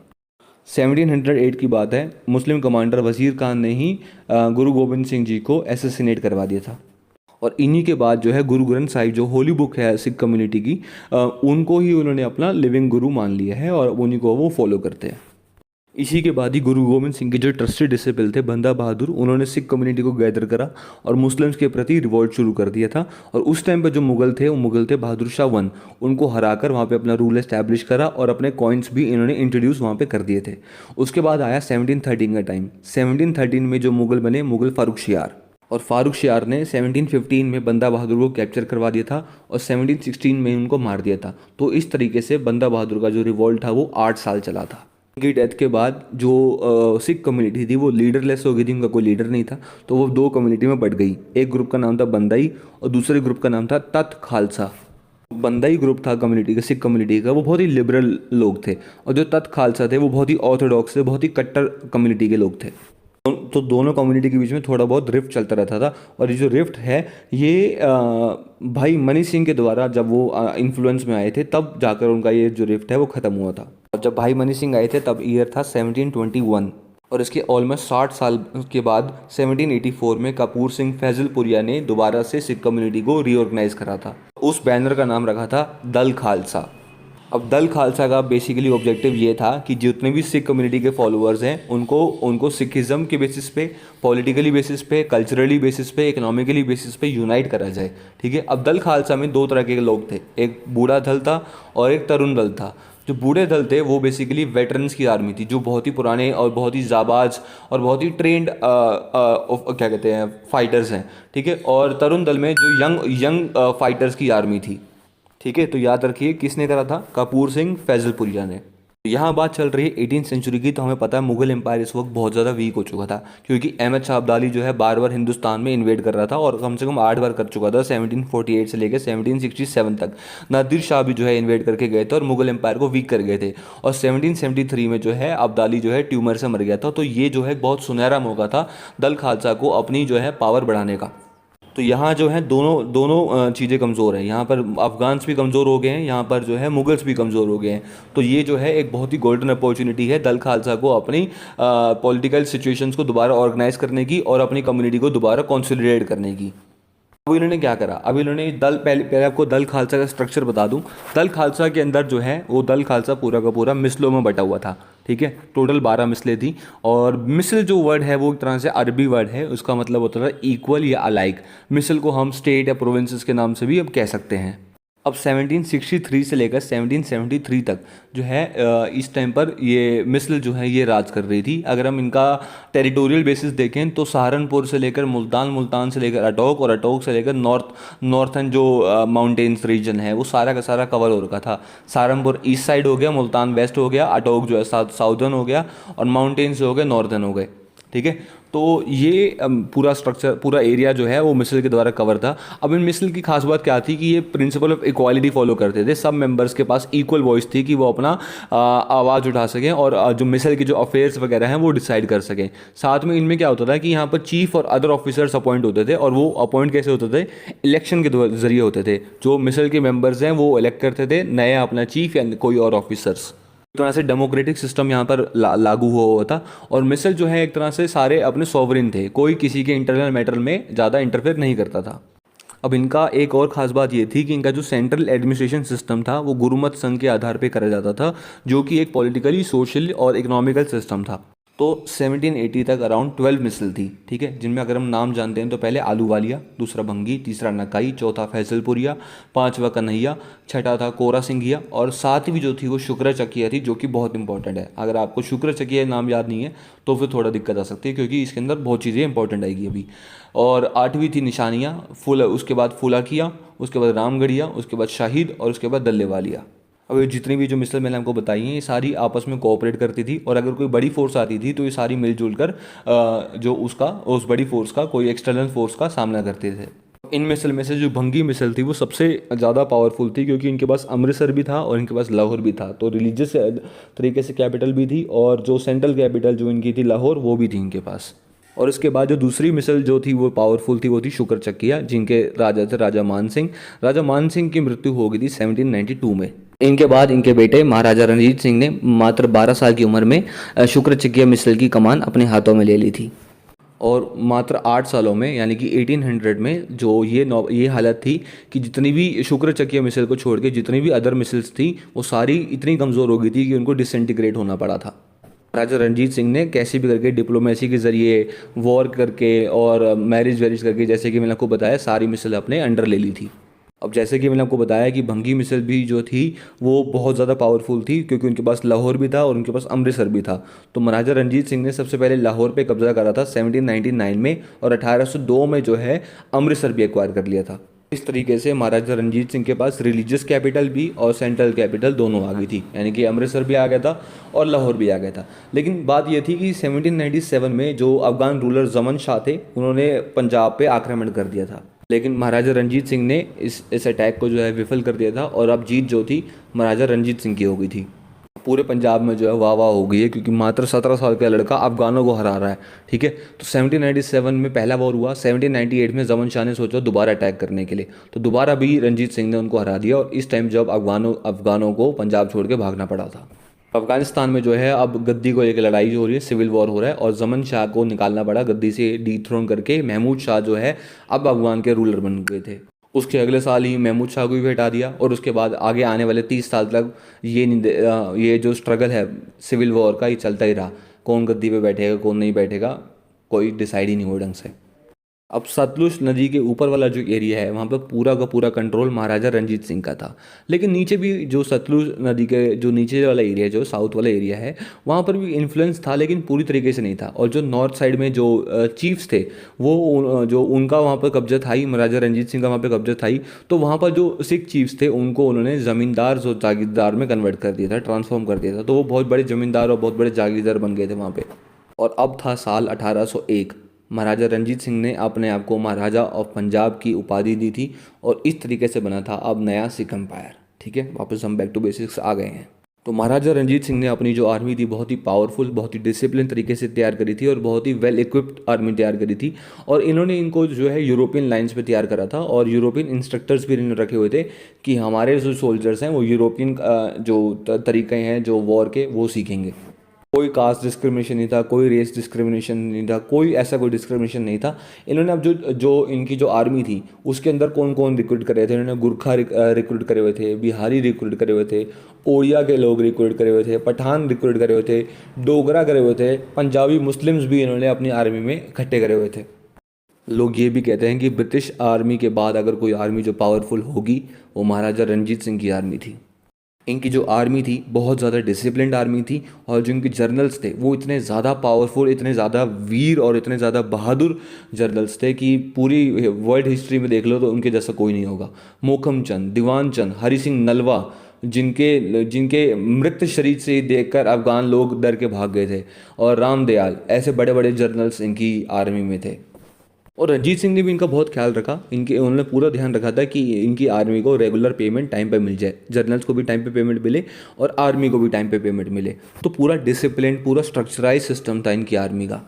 1708 की बात है, मुस्लिम कमांडर वजीर खान ने ही गुरु गोबिंद सिंह जी को एसेसिनेट करवा दिया था। और इन्हीं के बाद जो है गुरु ग्रंथ साहिब जो होली बुक है सिख कम्युनिटी की, उनको ही उन्होंने अपना लिविंग गुरु मान लिया है और उन्हीं को वो फॉलो करते हैं। इसी के बाद ही गुरु गोबिंद सिंह के जो ट्रस्टेड डिसिपल थे बंदा बहादुर, उन्होंने सिख कम्युनिटी को गैदर करा और मुस्लिम्स के प्रति रिवॉल्ट शुरू कर दिया था। और उस टाइम पे जो मुगल थे वो मुगल थे बहादुर शाह 1, उनको हराकर वहाँ पे अपना रूल एस्टैब्लिश करा और अपने कॉइन्स भी इन्होंने इंट्रोड्यूस वहाँ पे कर दिए थे। उसके बाद आया 1713 का टाइम। 1713 में जो मुगल बने मुगल फारूक शियार, और फारूक शियार ने 1715 में बंदा बहादुर को कैप्चर करवा दिया था और 1716 में उनको मार दिया था। तो इस तरीके से बंदा बहादुर का जो रिवॉल्ट था वो 8 साल चला था। उनकी डेथ के बाद जो सिख कम्युनिटी थी वो लीडरलेस हो गई थी, उनका कोई लीडर नहीं था, तो वो 2 कम्युनिटी में बट गई। एक ग्रुप का नाम था बंदाई और दूसरे ग्रुप का नाम था तत् खालसा। बंदाई ग्रुप था कम्युनिटी का, सिख कम्युनिटी का, वो बहुत ही लिबरल लोग थे, और जो तत् खालसा थे वो बहुत ही ऑर्थोडॉक्स थे, बहुत ही कट्टर कम्युनिटी के लोग थे। तो दोनों कम्युनिटी के बीच में थोड़ा बहुत रिफ्ट चलता रहता था। और ये जो रिफ्ट है ये भाई मनी सिंह के द्वारा जब वो इन्फ्लुएंस में आए थे तब जाकर उनका ये जो रिफ्ट है वो ख़त्म हुआ था। और जब भाई मनी सिंह आए थे तब ईयर था 1721, और इसके ऑलमोस्ट 60 साल के बाद 1784 में कपूर सिंह फैजलपुरिया ने दोबारा से सिख कम्युनिटी को रीऑर्गेनाइज करा था। उस बैनर का नाम रखा था दल खालसा। अब दल खालसा का बेसिकली ऑब्जेक्टिव ये था कि जितने भी सिख कम्युनिटी के फॉलोअर्स हैं उनको सिखिज़म के बेसिस पे, पॉलिटिकली बेसिस पे, कल्चरली बेसिस पे, इकोनॉमिकली बेसिस पे यूनाइट करा जाए। ठीक है, अब दल खालसा में 2 तरह के लोग थे, एक बूढ़ा दल था और एक तरुण दल था। जो बूढ़े दल थे वो बेसिकली वेटरन्स की आर्मी थी, जो बहुत ही पुराने और बहुत ही जाबाज और बहुत ही ट्रेंड क्या कहते हैं फाइटर्स हैं। ठीक है, और तरुण दल में जो यंग फाइटर्स की आर्मी थी। ठीक है, तो याद रखिए किसने करा था, कपूर सिंह फैजलपुरिया ने। यहाँ बात चल रही है 18th सेंचुरी की, तो हमें पता है मुगल एम्पायर इस वक्त बहुत ज़्यादा वीक हो चुका था, क्योंकि अहमद शाह अब्दाली जो है बार बार हिंदुस्तान में इन्वेड कर रहा था और कम से कम 8 बार कर चुका था, 1748 से लेकर 1767 तक। नादिर शाह भी जो है इन्वेड करके गए थे और मुगल एम्पायर को वीक कर गए थे। और 1773 में जो है अब्दाली जो है ट्यूमर से मर गया था। तो ये जो है बहुत सुनहरा मौका था दल खालसा को अपनी जो है पावर बढ़ाने का। तो यहाँ जो है दोनों चीज़ें कमज़ोर हैं। यहाँ पर अफ़गान्स भी कमज़ोर हो गए हैं, यहाँ पर जो है मुगल्स भी कमज़ोर हो गए हैं। तो ये जो है एक बहुत ही गोल्डन अपॉर्चुनिटी है दल खालसा को अपनी पॉलिटिकल सिचुएशंस को दोबारा ऑर्गेनाइज करने की और अपनी कम्युनिटी को दोबारा कंसोलिडेट करने की। अब इन्होंने क्या करा, अब इन्होंने दल, पहले पहले आपको दल खालसा का स्ट्रक्चर बता दूं। दल खालसा के अंदर जो है वो दल खालसा पूरा का पूरा मिसलों में बटा हुआ था, ठीक है। टोटल 12 मिसलें थी, और मिसल जो वर्ड है वो एक तरह से अरबी वर्ड है, उसका मतलब होता था इक्वल या अलाइक। मिसल को हम स्टेट या प्रोविंसेस के नाम से भी अब कह सकते हैं। अब 1763 से लेकर 1773 तक जो है इस टाइम पर ये मिसल जो है ये राज कर रही थी। अगर हम इनका टेरिटोरियल बेसिस देखें तो सहारनपुर से लेकर मुल्तान, मुल्तान से लेकर अटोक, और अटोक से लेकर नॉर्थन जो माउंटेन्स रीजन है वो सारा का सारा कवर हो रखा था। सहारनपुर ईस्ट साइड हो गया, मुल्तान वेस्ट हो गया, अटोक जो है साउदर्न हो गया, और माउंटेन्स हो गए नॉर्दर्न हो गए, ठीक है। तो ये पूरा स्ट्रक्चर, पूरा एरिया जो है वो मिसल के द्वारा कवर था। अब इन मिसल की खास बात क्या थी कि ये प्रिंसिपल ऑफ इक्वालिटी फॉलो करते थे। सब मेंबर्स के पास इक्वल वॉइस थी कि वो अपना आवाज़ उठा सकें और जो मिसल के जो अफेयर्स वगैरह हैं वो डिसाइड कर सकें। साथ में इनमें क्या होता था कि यहाँ पर चीफ और अदर ऑफिसर्स अपॉइंट होते थे, और वो अपॉइंट कैसे होते थे, इलेक्शन के जरिए होते थे। जो मिसल के मेंबर्स हैं वो इलेक्ट करते थे नया अपना चीफ या कोई और ऑफिसर्स। एक तरह से डेमोक्रेटिक सिस्टम यहाँ पर लागू हुआ था। और मिसल जो है एक तरह से सारे अपने सॉवरिन थे, कोई किसी के इंटरनल मैटर में ज़्यादा इंटरफेयर नहीं करता था। अब इनका एक और ख़ास बात ये थी कि इनका जो सेंट्रल एडमिनिस्ट्रेशन सिस्टम था वो गुरुमत संघ के आधार पर करा जाता था, जो कि एक पॉलिटिकली, सोशल और इकोनॉमिकल सिस्टम था। तो 1780 तक अराउंड 12 मिसल थी, ठीक है, जिनमें अगर हम नाम जानते हैं तो पहले आलूवालिया, दूसरा भंगी, तीसरा नकाई, चौथा फैसलपुरिया, पांचवा कन्हैया, छठा था कोरा सिंघिया, और सातवीं जो थी वो शुक्र चकिया थी, जो कि बहुत इंपॉर्टेंट है। अगर आपको शुक्र चकिया नाम याद नहीं है तो फिर थोड़ा दिक्कत आ सकती है, क्योंकि इसके अंदर बहुत चीज़ें इंपॉर्टेंट आएगी अभी। और आठवीं थी निशानियाँ, उसके बाद फुलाकिया, उसके बाद रामगढ़िया, उसके बाद शाहिद, और उसके बाद दल्लेवालिया। अब ये जितनी भी जो मिसल मैंने आपको बताई हैं ये सारी आपस में कोऑपरेट करती थी, और अगर कोई बड़ी फोर्स आती थी तो ये सारी मिलजुल कर जो उस बड़ी फोर्स का, कोई एक्सटर्नल फोर्स का सामना करते थे। इन मिसल में से जो भंगी मिसल थी वो सबसे ज़्यादा पावरफुल थी, क्योंकि इनके पास अमृतसर भी था और इनके पास लाहौर भी था, तो रिलीजियस तरीके से कैपिटल भी थी, और जो सेंट्रल कैपिटल जो इनकी थी लाहौर, वो भी थी इनके पास। और इसके बाद जो दूसरी मिसल जो थी वो पावरफुल थी, वो थी शुक्र चकिया, जिनके राजा थे राजा मान सिंह। राजा मान सिंह की मृत्यु हो गई थी 1792 में। इनके बाद इनके बेटे महाराजा रणजीत सिंह ने मात्र 12 साल की उम्र में शुक्र चकिया मिसल की कमान अपने हाथों में ले ली थी। और मात्र 8 सालों में, यानी कि 1800 में जो ये हालत थी कि जितनी भी शुक्र चकिया मिसल को छोड़ के जितनी भी अदर मिसल्स थी वो सारी इतनी कमज़ोर हो गई थी कि उनको डिसइंटीग्रेट होना पड़ा था। राजा रणजीत सिंह ने कैसे भी करके डिप्लोमेसी के ज़रिए, वॉर करके और मैरिज वैरिज करके, जैसे कि मैंने आपको बताया, सारी मिसल अपने अंडर ले ली थी। अब जैसे कि मैंने आपको बताया कि भंगी मिसल भी जो थी वो बहुत ज़्यादा पावरफुल थी, क्योंकि उनके पास लाहौर भी था और उनके पास अमृतसर भी था। तो महाराजा रणजीत सिंह ने सबसे पहले लाहौर पे कब्जा करा था 1799 में, और 1802 में जो है अमृतसर भी एक्वायर कर लिया था। इस तरीके से महाराजा रणजीत सिंह के पास रिलीजियस कैपिटल भी और सेंट्रल कैपिटल दोनों आ गई थी, यानी कि अमृतसर भी आ गया था और लाहौर भी आ गया था। लेकिन बात यह थी कि 1797 में जो अफगान रूलर जमन शाह थे उन्होंने पंजाब पे आक्रमण कर दिया था, लेकिन महाराजा रणजीत सिंह ने इस अटैक को जो है विफल कर दिया था, और अब जीत जो थी महाराजा रणजीत सिंह की हो गई थी। पूरे पंजाब में जो है वाह वाह हो गई है, क्योंकि मात्र 17 साल का लड़का अफगानों को हरा रहा है, ठीक है। तो 1797 में पहला वॉर हुआ, 1798 में जमन शाह ने सोचा दोबारा अटैक करने के लिए, तो दोबारा भी रणजीत सिंह ने उनको हरा दिया, और इस टाइम जब अफगानों को पंजाब छोड़ के भागना पड़ा था। अफगानिस्तान में जो है अब गद्दी को लेकर लड़ाई हो रही है, सिविल वॉर हो रहा है, और जमन शाह को निकालना पड़ा गद्दी से, डीथ्रोन करके महमूद शाह जो है अब अफगान के रूलर बन गए थे। उसके अगले साल ही महमूद शाह को भी हटा दिया, और उसके बाद आगे आने वाले 30 साल तक ये जो स्ट्रगल है सिविल वॉर का ये चलता ही रहा। कौन गद्दी पे बैठेगा कौन नहीं बैठेगा कोई डिसाइड ही नहीं हुआ ढंग से। अब सतलुज नदी के ऊपर वाला जो एरिया है वहाँ पर पूरा का पूरा कंट्रोल महाराजा रंजीत सिंह का था, लेकिन नीचे भी जो सतलुज नदी के जो नीचे वाला एरिया जो साउथ वाला एरिया है वहाँ पर भी इन्फ्लुएंस था, लेकिन पूरी तरीके से नहीं था। और जो नॉर्थ साइड में जो चीफ्स थे वो जो उनका वहाँ पर कब्जा था ही, महाराजा रंजीत सिंह का वहाँ पर कब्जा था ही, तो वहाँ पर जो सिख चीफ्स थे उनको उन्होंने ज़मींदार और जागीरदार में कन्वर्ट कर दिया था, ट्रांसफॉर्म कर दिया था, तो वो बहुत बड़े ज़मींदार और बहुत बड़े जागीरदार बन गए थे वहाँ पर। और अब था साल 1801, महाराजा रंजीत सिंह ने अपने आप को महाराजा ऑफ पंजाब की उपाधि दी थी, और इस तरीके से बना था अब नया सिख एम्पायर। ठीक है, वापस हम बैक टू बेसिक्स आ गए हैं। तो महाराजा रंजीत सिंह ने अपनी जो आर्मी थी बहुत ही पावरफुल, बहुत ही डिसिप्लिन तरीके से तैयार करी थी, और बहुत ही वेल इक्विप्ड आर्मी तैयार करी थी। और इन्होंने इनको जो है यूरोपियन लाइन्स पे तैयार करा था, और यूरोपियन इंस्ट्रक्टर्स भी इन्होंने रखे हुए थे कि हमारे जो सोल्जर्स हैं वो यूरोपियन जो तरीके हैं जो वॉर के वो सीखेंगे। कोई कास्ट डिस्क्रिमिनेशन नहीं था, कोई रेस डिस्क्रिमिनेशन नहीं था, कोई डिस्क्रिमिनेशन नहीं था। इन्होंने अब जो जो इनकी जो आर्मी थी उसके अंदर कौन कौन रिक्रूट करे थे, इन्होंने गुरखा रिक्रूट करे हुए थे, बिहारी रिक्रूट करे हुए थे, ओडिया के लोग रिक्रूट करे हुए थे, पठान रिक्रूट करे हुए थे, डोगरा करे हुए थे, पंजाबी मुस्लिम्स भी इन्होंने अपनी आर्मी में इकट्ठे करे हुए थे। लोग ये भी कहते हैं कि ब्रिटिश आर्मी के बाद अगर कोई आर्मी जो पावरफुल होगी वो महाराजा रंजीत सिंह की आर्मी थी। इनकी जो आर्मी थी बहुत ज़्यादा डिसिप्लिन्ड आर्मी थी, और जो इनके जर्नल्स थे वो इतने ज़्यादा पावरफुल, इतने ज़्यादा वीर और इतने ज़्यादा बहादुर जर्नल्स थे कि पूरी वर्ल्ड हिस्ट्री में देख लो तो उनके जैसा कोई नहीं होगा। मोहकम चंद, दीवान चंद, हरि सिंह नलवा, जिनके जिनके मृत शरीर से देखकर अफगान लोग डर के भाग गए थे, और राम दयाल, ऐसे बड़े बड़े जर्नल्स इनकी आर्मी में थे। और रंजीत सिंह ने भी इनका बहुत ख्याल रखा, इनके उन्होंने पूरा ध्यान रखा था कि इनकी आर्मी को रेगुलर पेमेंट टाइम पे मिल जाए, जर्नल्स को भी टाइम पे पेमेंट मिले और आर्मी को भी टाइम पे पेमेंट मिले। तो पूरा डिसिप्लिन, पूरा स्ट्रक्चराइज सिस्टम था इनकी आर्मी का।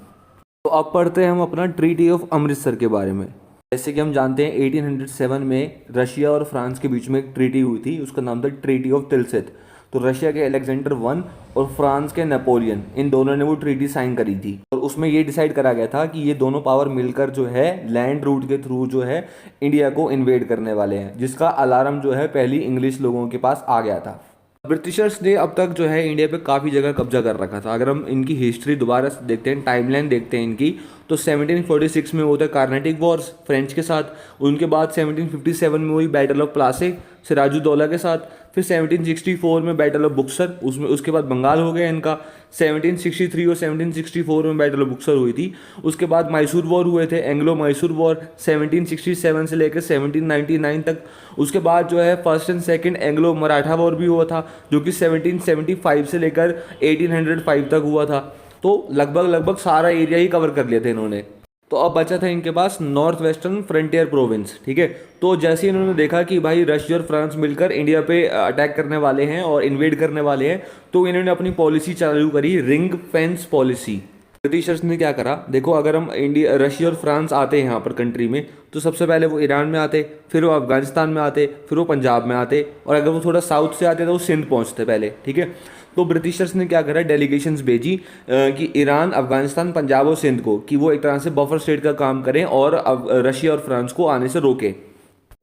तो अब पढ़ते हैं हम अपना ट्रीटी ऑफ अमृतसर के बारे में। जैसे कि हम जानते हैं 1807 में रशिया और फ्रांस के बीच में एक ट्रीटी हुई थी, उसका नाम था ट्रीटी ऑफ तिलसित। तो रशिया के अलेक्जेंडर वन और फ्रांस के नेपोलियन, इन दोनों ने वो ट्रीटी साइन करी थी, और उसमें ये डिसाइड करा गया था कि ये दोनों पावर मिलकर जो है लैंड रूट के थ्रू जो है इंडिया को इन्वेड करने वाले हैं, जिसका अलार्म जो है पहली इंग्लिश लोगों के पास आ गया था। ब्रिटिशर्स ने अब तक जो है इंडिया पे काफ़ी जगह कब्जा कर रखा था। अगर हम इनकी हिस्ट्री दोबारा से देखते हैं, टाइमलाइन देखते हैं इनकी, तो 1746 में होता है कार्नेटिक वॉर्स फ्रेंच के साथ, उनके बाद 1757 में हुई बैटल ऑफ प्लासी सिराजुद्दौला के साथ, फिर 1764 में बैटल ऑफ बुक्सर, उसमें उसके बाद बंगाल हो गया इनका। 1763 और 1764 में बैटल ऑफ बुक्सर हुई थी। उसके बाद मैसूर वॉर हुए थे, एंग्लो मैसूर वॉर 1767 से लेकर 1799 तक। उसके बाद जो है first and second Anglo Maratha war भी हुआ था, जो कि 1775 से लेकर 1805 तक हुआ था। तो लगभग सारा एरिया ही कवर कर लिया था इन्होंने। तो अब बचा था इनके पास नॉर्थ वेस्टर्न फ्रंटियर प्रोविंस, ठीक है। तो जैसे ही इन्होंने देखा कि भाई रशिया और फ्रांस मिलकर इंडिया पे अटैक करने वाले हैं और इन्वेड करने वाले हैं, तो इन्होंने अपनी पॉलिसी चालू करी, रिंग फेंस पॉलिसी। ब्रिटिशर्स ने क्या करा, देखो अगर हम इंडिया, रशिया और फ्रांस आते हैं यहाँ पर कंट्री में, तो सबसे पहले वो ईरान में आते, फिर वो अफगानिस्तान में आते, फिर वो पंजाब में आते, और अगर वो थोड़ा साउथ से आते तो वो सिंध पहुँचते पहले, ठीक है। तो ब्रिटिशर्स ने क्या करा, डेलीगेशंस भेजी कि ईरान, अफगानिस्तान, पंजाब और सिंध को, कि वो एक तरह से बफर स्टेट का काम करें और रशिया और फ्रांस को आने से रोकें।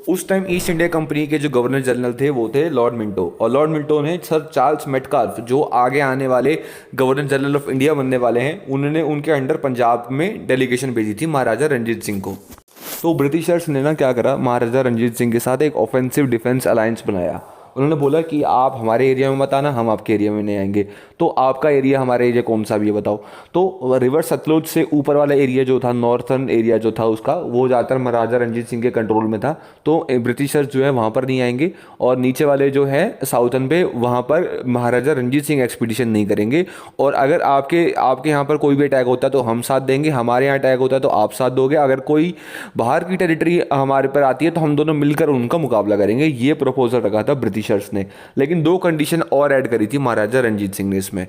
उस टाइम ईस्ट इंडिया कंपनी के जो गवर्नर जनरल थे वो थे लॉर्ड मिंटो, और लॉर्ड मिंटो ने सर चार्ल्स मेटकाल्फ, जो आगे आने वाले गवर्नर जनरल ऑफ इंडिया बनने वाले हैं, उन्होंने उनके अंडर पंजाब में डेलीगेशन भेजी थी महाराजा रंजीत सिंह को। तो ब्रिटिशर्स ने ना क्या करा, महाराजा रंजीत सिंह के साथ एक ऑफेंसिव डिफेंस अलायंस बनाया। उन्होंने बोला कि आप हमारे एरिया में मत आना, हम आपके एरिया में नहीं आएंगे। तो आपका एरिया, हमारा एरिया कौन सा भी है बताओ। तो रिवर सतलुज से ऊपर वाला एरिया जो था, नॉर्थर्न एरिया जो था उसका, वो ज़्यादातर महाराजा रंजीत सिंह के कंट्रोल में था। तो ब्रिटिशर्स जो है वहाँ पर नहीं आएंगे, और नीचे वाले जो है साउथर्न पे, वहाँ पर महाराजा रंजीत सिंह एक्सपीडिशन नहीं करेंगे। और अगर आपके आपके यहाँ पर कोई भी अटैक होता है तो हम साथ देंगे, हमारे यहाँ अटैक होता है तो आप साथ दोगे, अगर कोई बाहर की टेरिटरी हमारे पर आती है तो हम दोनों मिलकर उनका मुकाबला करेंगे। ये प्रपोजल रखा था ब्रिटिशर्स ने। लेकिन दो कंडीशन और ऐड करी थी महाराजा रंजीत सिंह ने इसमें।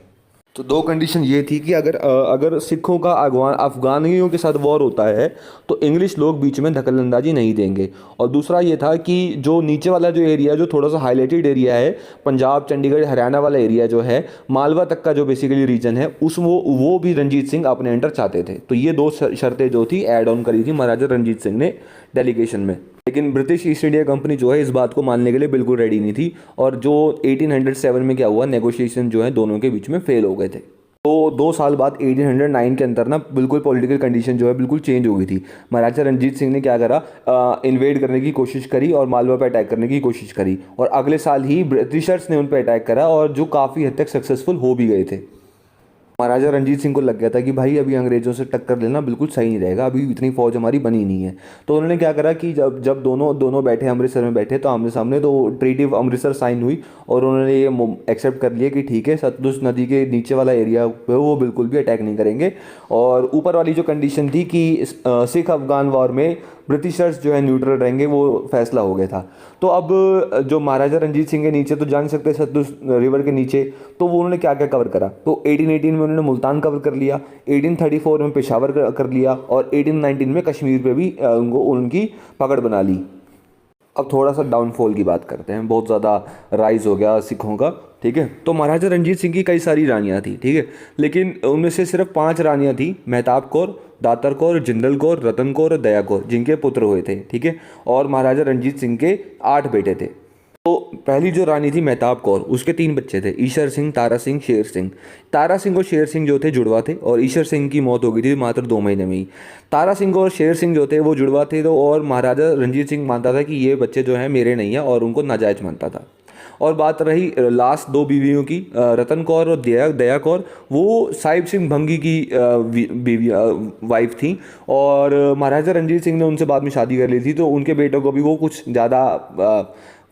तो दो कंडीशन ये थी कि अगर सिखों का अफगानियों के साथ वॉर होता है तो इंग्लिश लोग बीच में दखलंदाजी नहीं देंगे। और दूसरा ये था कि जो नीचे वाला जो एरिया, जो थोड़ा सा हाईलाइटेड एरिया है, पंजाब, चंडीगढ़, हरियाणा वाला एरिया जो है, मालवा तक का जो बेसिकली रीजन है, वो भी रंजीत सिंह अपने अंडर चाहते थे। तो ये दो शर्तें जो थी ऐड ऑन करी थी महाराजा रंजीत सिंह ने डेलीगेशन में। लेकिन ब्रिटिश ईस्ट इंडिया कंपनी जो है इस बात को मानने के लिए बिल्कुल रेडी नहीं थी, और जो 1807 में क्या हुआ, नेगोशिएशन जो है दोनों के बीच में फेल हो गए थे। तो 2 साल बाद 1809 के अंदर ना बिल्कुल पॉलिटिकल कंडीशन जो है बिल्कुल चेंज हो गई थी। महाराजा रंजीत सिंह ने क्या करा, इन्वेड करने की कोशिश करी और मालवा पर अटैक करने की कोशिश करी, और अगले साल ही ब्रिटिशर्स ने उन पर अटैक करा, और जो काफ़ी हद तक सक्सेसफुल हो भी गए थे। महाराजा रंजीत सिंह को लग गया था कि भाई अभी अंग्रेज़ों से टक्कर लेना बिल्कुल सही नहीं रहेगा, अभी इतनी फौज हमारी बनी नहीं है। तो उन्होंने क्या करा कि जब दोनों बैठे अमृतसर में बैठे, तो आमने सामने, तो ट्रीटी ऑफ अमृतसर साइन हुई, और उन्होंने ये एक्सेप्ट कर लिया कि ठीक है, सतलुज नदी के नीचे वाला एरिया पे वो बिल्कुल भी अटैक नहीं करेंगे। और ऊपर वाली जो कंडीशन थी कि सिख अफगान वॉर में ब्रिटिशर्स जो है न्यूट्रल रहेंगे, वो फैसला हो गया था। तो अब जो महाराजा रंजीत सिंह के नीचे तो जान सकते हैं सतलुज रिवर के नीचे, तो वो उन्होंने क्या क्या कवर करा। तो 1818 में उन्होंने मुल्तान कवर कर लिया, 1834 में पेशावर कर लिया, और 1819 में कश्मीर पे भी उनकी पकड़ बना ली। अब थोड़ा सा डाउनफॉल की बात करते हैं। बहुत ज़्यादा राइज हो गया सिखों का, ठीक है। तो महाराजा रंजीत सिंह की कई सारी रानियाँ थी, ठीक है, लेकिन उनमें से सिर्फ 5 रानियाँ थी, मेहताब कौर, दातर कौर, जिंदल कौर, रतन कौर और दया कौर, जिनके पुत्र हुए थे, ठीक है। और महाराजा रंजीत सिंह के 8 बेटे थे। तो पहली जो रानी थी मेहताब कौर, उसके 3 बच्चे थे, ईशर सिंह, तारा सिंह, शेर सिंह। तारा सिंह और शेर सिंह जो थे जुड़वा थे, और ईशर सिंह की मौत हो गई थी मात्र 2 महीने में ही। तारा सिंह और शेर सिंह जो थे वो जुड़वा थे, तो और महाराजा रंजीत सिंह मानता था कि ये बच्चे जो हैं मेरे नहीं हैं, और उनको नाजायज मानता था। और बात रही लास्ट 2 बीवियों की, रतन कौर और दया कौर, वो साहिब सिंह भंगी की बीवी वाइफ थी, और महाराजा रंजीत सिंह ने उनसे बाद में शादी कर ली थी, तो उनके बेटों को भी वो कुछ ज़्यादा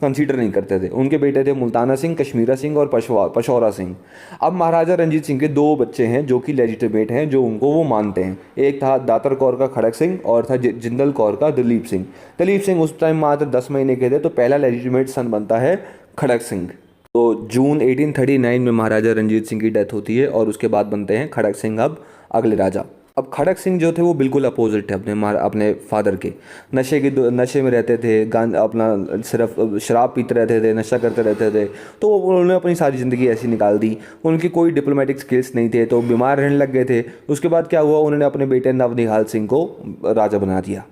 कंसीडर नहीं करते थे। उनके बेटे थे मुल्ताना सिंह, कश्मीरा सिंह और पशौरा सिंह। अब महाराजा रंजीत सिंह के 2 बच्चे हैं जो कि लेजिटिमेट हैं, जो उनको वो मानते हैं। एक था दातर कौर का खड़क सिंह, और था जिंदल कौर का दलीप सिंह। दलीप सिंह उस टाइम मात्र 10 महीने के थे, तो पहला लेजिटिमेट सन बनता है खड़क सिंह। तो जून 1839 में महाराजा रंजीत सिंह की डेथ होती है, और उसके बाद बनते हैं खड़क सिंह अब अगले राजा। अब खड़क सिंह जो थे वो बिल्कुल अपोजिट थे अपने फादर के। नशे में रहते थे, अपना सिर्फ शराब पीते रहते थे, नशा करते रहते थे। तो उन्होंने अपनी सारी ज़िंदगी ऐसी निकाल दी। उनकी कोई डिप्लोमेटिक स्किल्स नहीं थे, तो बीमार रहने लग गए थे। उसके बाद क्या हुआ, उन्होंने अपने बेटे नवनिहाल सिंह को राजा बना दिया।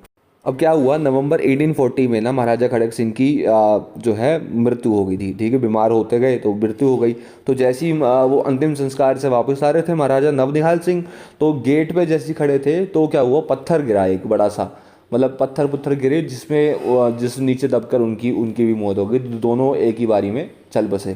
अब क्या हुआ, नवंबर 1840 में ना महाराजा खड़क सिंह की जो है मृत्यु हो गई थी, ठीक है। बीमार होते गए तो मृत्यु हो गई। तो जैसे ही वो अंतिम संस्कार से वापस आ रहे थे महाराजा नवनिहाल सिंह, तो गेट पे जैसे ही खड़े थे तो क्या हुआ, पत्थर गिरा एक बड़ा सा, मतलब पत्थर गिरे, जिस नीचे दबकर उनकी भी मौत हो गई। दोनों एक ही बारी में चल बसे।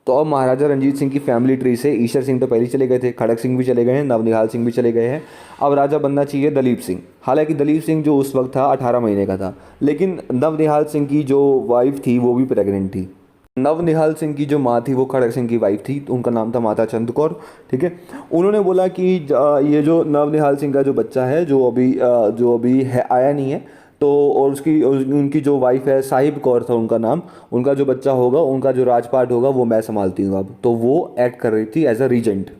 तो अब महाराजा रंजीत सिंह की फैमिली ट्री से ईशर सिंह तो पहले ही चले गए थे, खड़क सिंह भी चले गए हैं, नवनिहाल सिंह भी चले गए हैं। अब राजा बनना चाहिए दलीप सिंह। हालांकि दलीप सिंह जो उस वक्त था 18 महीने का था, लेकिन नवनिहाल सिंह की जो वाइफ थी वो भी प्रेग्नेंट थी। नवनिहाल सिंह की जो माँ थी वो खड़क सिंह की वाइफ थी, तो उनका नाम था माता चंद कौर, ठीक है। उन्होंने बोला कि ये जो नवनिहाल सिंह का जो बच्चा है, जो अभी है आया नहीं है, तो और उनकी जो वाइफ है साहिब कौर था उनका नाम, उनका जो बच्चा होगा, उनका जो राजपाट होगा वो मैं संभालती हूँ अब। तो वो एक्ट कर रही थी एज अ रीजेंट।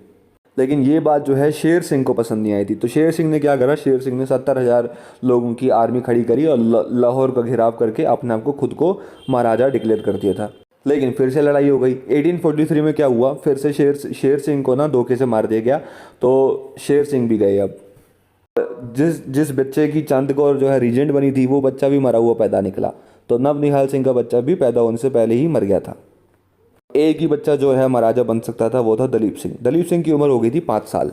लेकिन ये बात जो है शेर सिंह को पसंद नहीं आई थी। तो शेर सिंह ने क्या करा, शेर सिंह ने 70,000 लोगों की आर्मी खड़ी करी और लाहौर का घेराव करके अपने आप को खुद को महाराजा डिक्लेयर कर दिया था। लेकिन फिर से लड़ाई हो गई। 1843 में क्या हुआ, फिर से शेर सिंह को ना धोखे से मार दिया गया। तो शेर सिंह भी गए। अब जिस बच्चे की चंद कौर जो है रीजेंट बनी थी, वो बच्चा भी मरा हुआ पैदा निकला। तो नवनिहाल सिंह का बच्चा भी पैदा होने से पहले ही मर गया था। एक ही बच्चा जो है महाराजा बन सकता था, वो था दलीप सिंह। दलीप सिंह की उम्र हो गई थी 5 साल।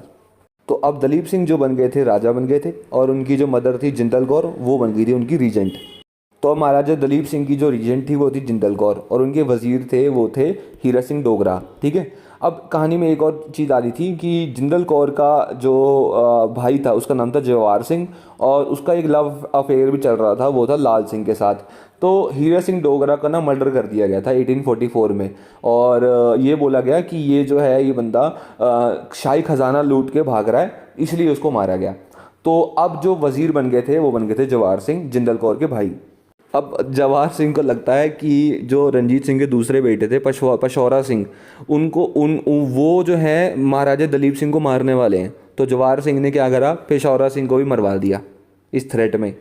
तो अब दलीप सिंह जो बन गए थे राजा बन गए थे, और उनकी जो मदर थी जिंदल कौर, वो बन गई थी उनकी रीजेंट। तो अब महाराजा दलीप सिंह की जो रीजेंट थी वो थी जिंदल कौर, और उनके वजीर थे वो थे हीरा सिंह डोगरा, ठीक है। अब कहानी में एक और चीज़ आ रही थी कि जिंदल कौर का जो भाई था उसका नाम था जवाहर सिंह, और उसका एक लव अफेयर भी चल रहा था, वो था लाल सिंह के साथ। तो हीरा सिंह डोगरा का ना मर्डर कर दिया गया था 1844 में, और ये बोला गया कि ये जो है ये बंदा शाही खजाना लूट के भाग रहा है, इसलिए उसको मारा गया। तो अब जो वजीर बन गए थे वो बन गए थे जवाहर सिंह, जिंदल कौर के भाई। अब जवाहर सिंह को लगता है कि जो रंजीत सिंह के दूसरे बेटे थे पशौरा सिंह, वो जो है महाराजा दलीप सिंह को मारने वाले हैं। तो जवाहर सिंह ने क्या करा, पेशौरा सिंह को भी मरवा दिया इस थ्रेट में।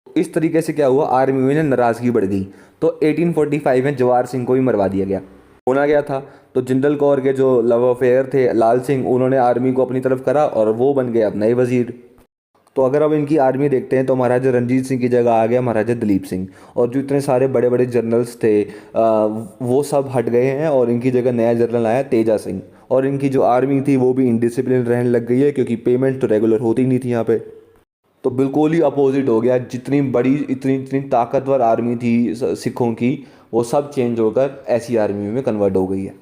इस तरीके से क्या हुआ, आर्मी में नाराज़गी बढ़ गई। तो 1845 में जवाहर सिंह को भी मरवा दिया गया। होना गया था, तो जिंदल कौर के जो लव अफेयर थे लाल सिंह, उन्होंने आर्मी को अपनी तरफ करा और वो बन गए अब नए वजीर। तो अगर अब इनकी आर्मी देखते हैं तो महाराजा रंजीत सिंह की जगह आ गया महाराजा दलीप सिंह, और जो इतने सारे बड़े बड़े जनरल्स थे वो सब हट गए हैं, और इनकी जगह नया जनरल आया तेजा सिंह। और इनकी जो आर्मी थी वो भी इनडिसिप्लिन रहने लग गई है, क्योंकि पेमेंट तो रेगुलर होती नहीं थी यहाँ पे। तो बिल्कुल ही अपोजिट हो गया। जितनी बड़ी इतनी ताकतवर आर्मी थी सिखों की, वो सब चेंज होकर ऐसी आर्मी में कन्वर्ट हो गई है।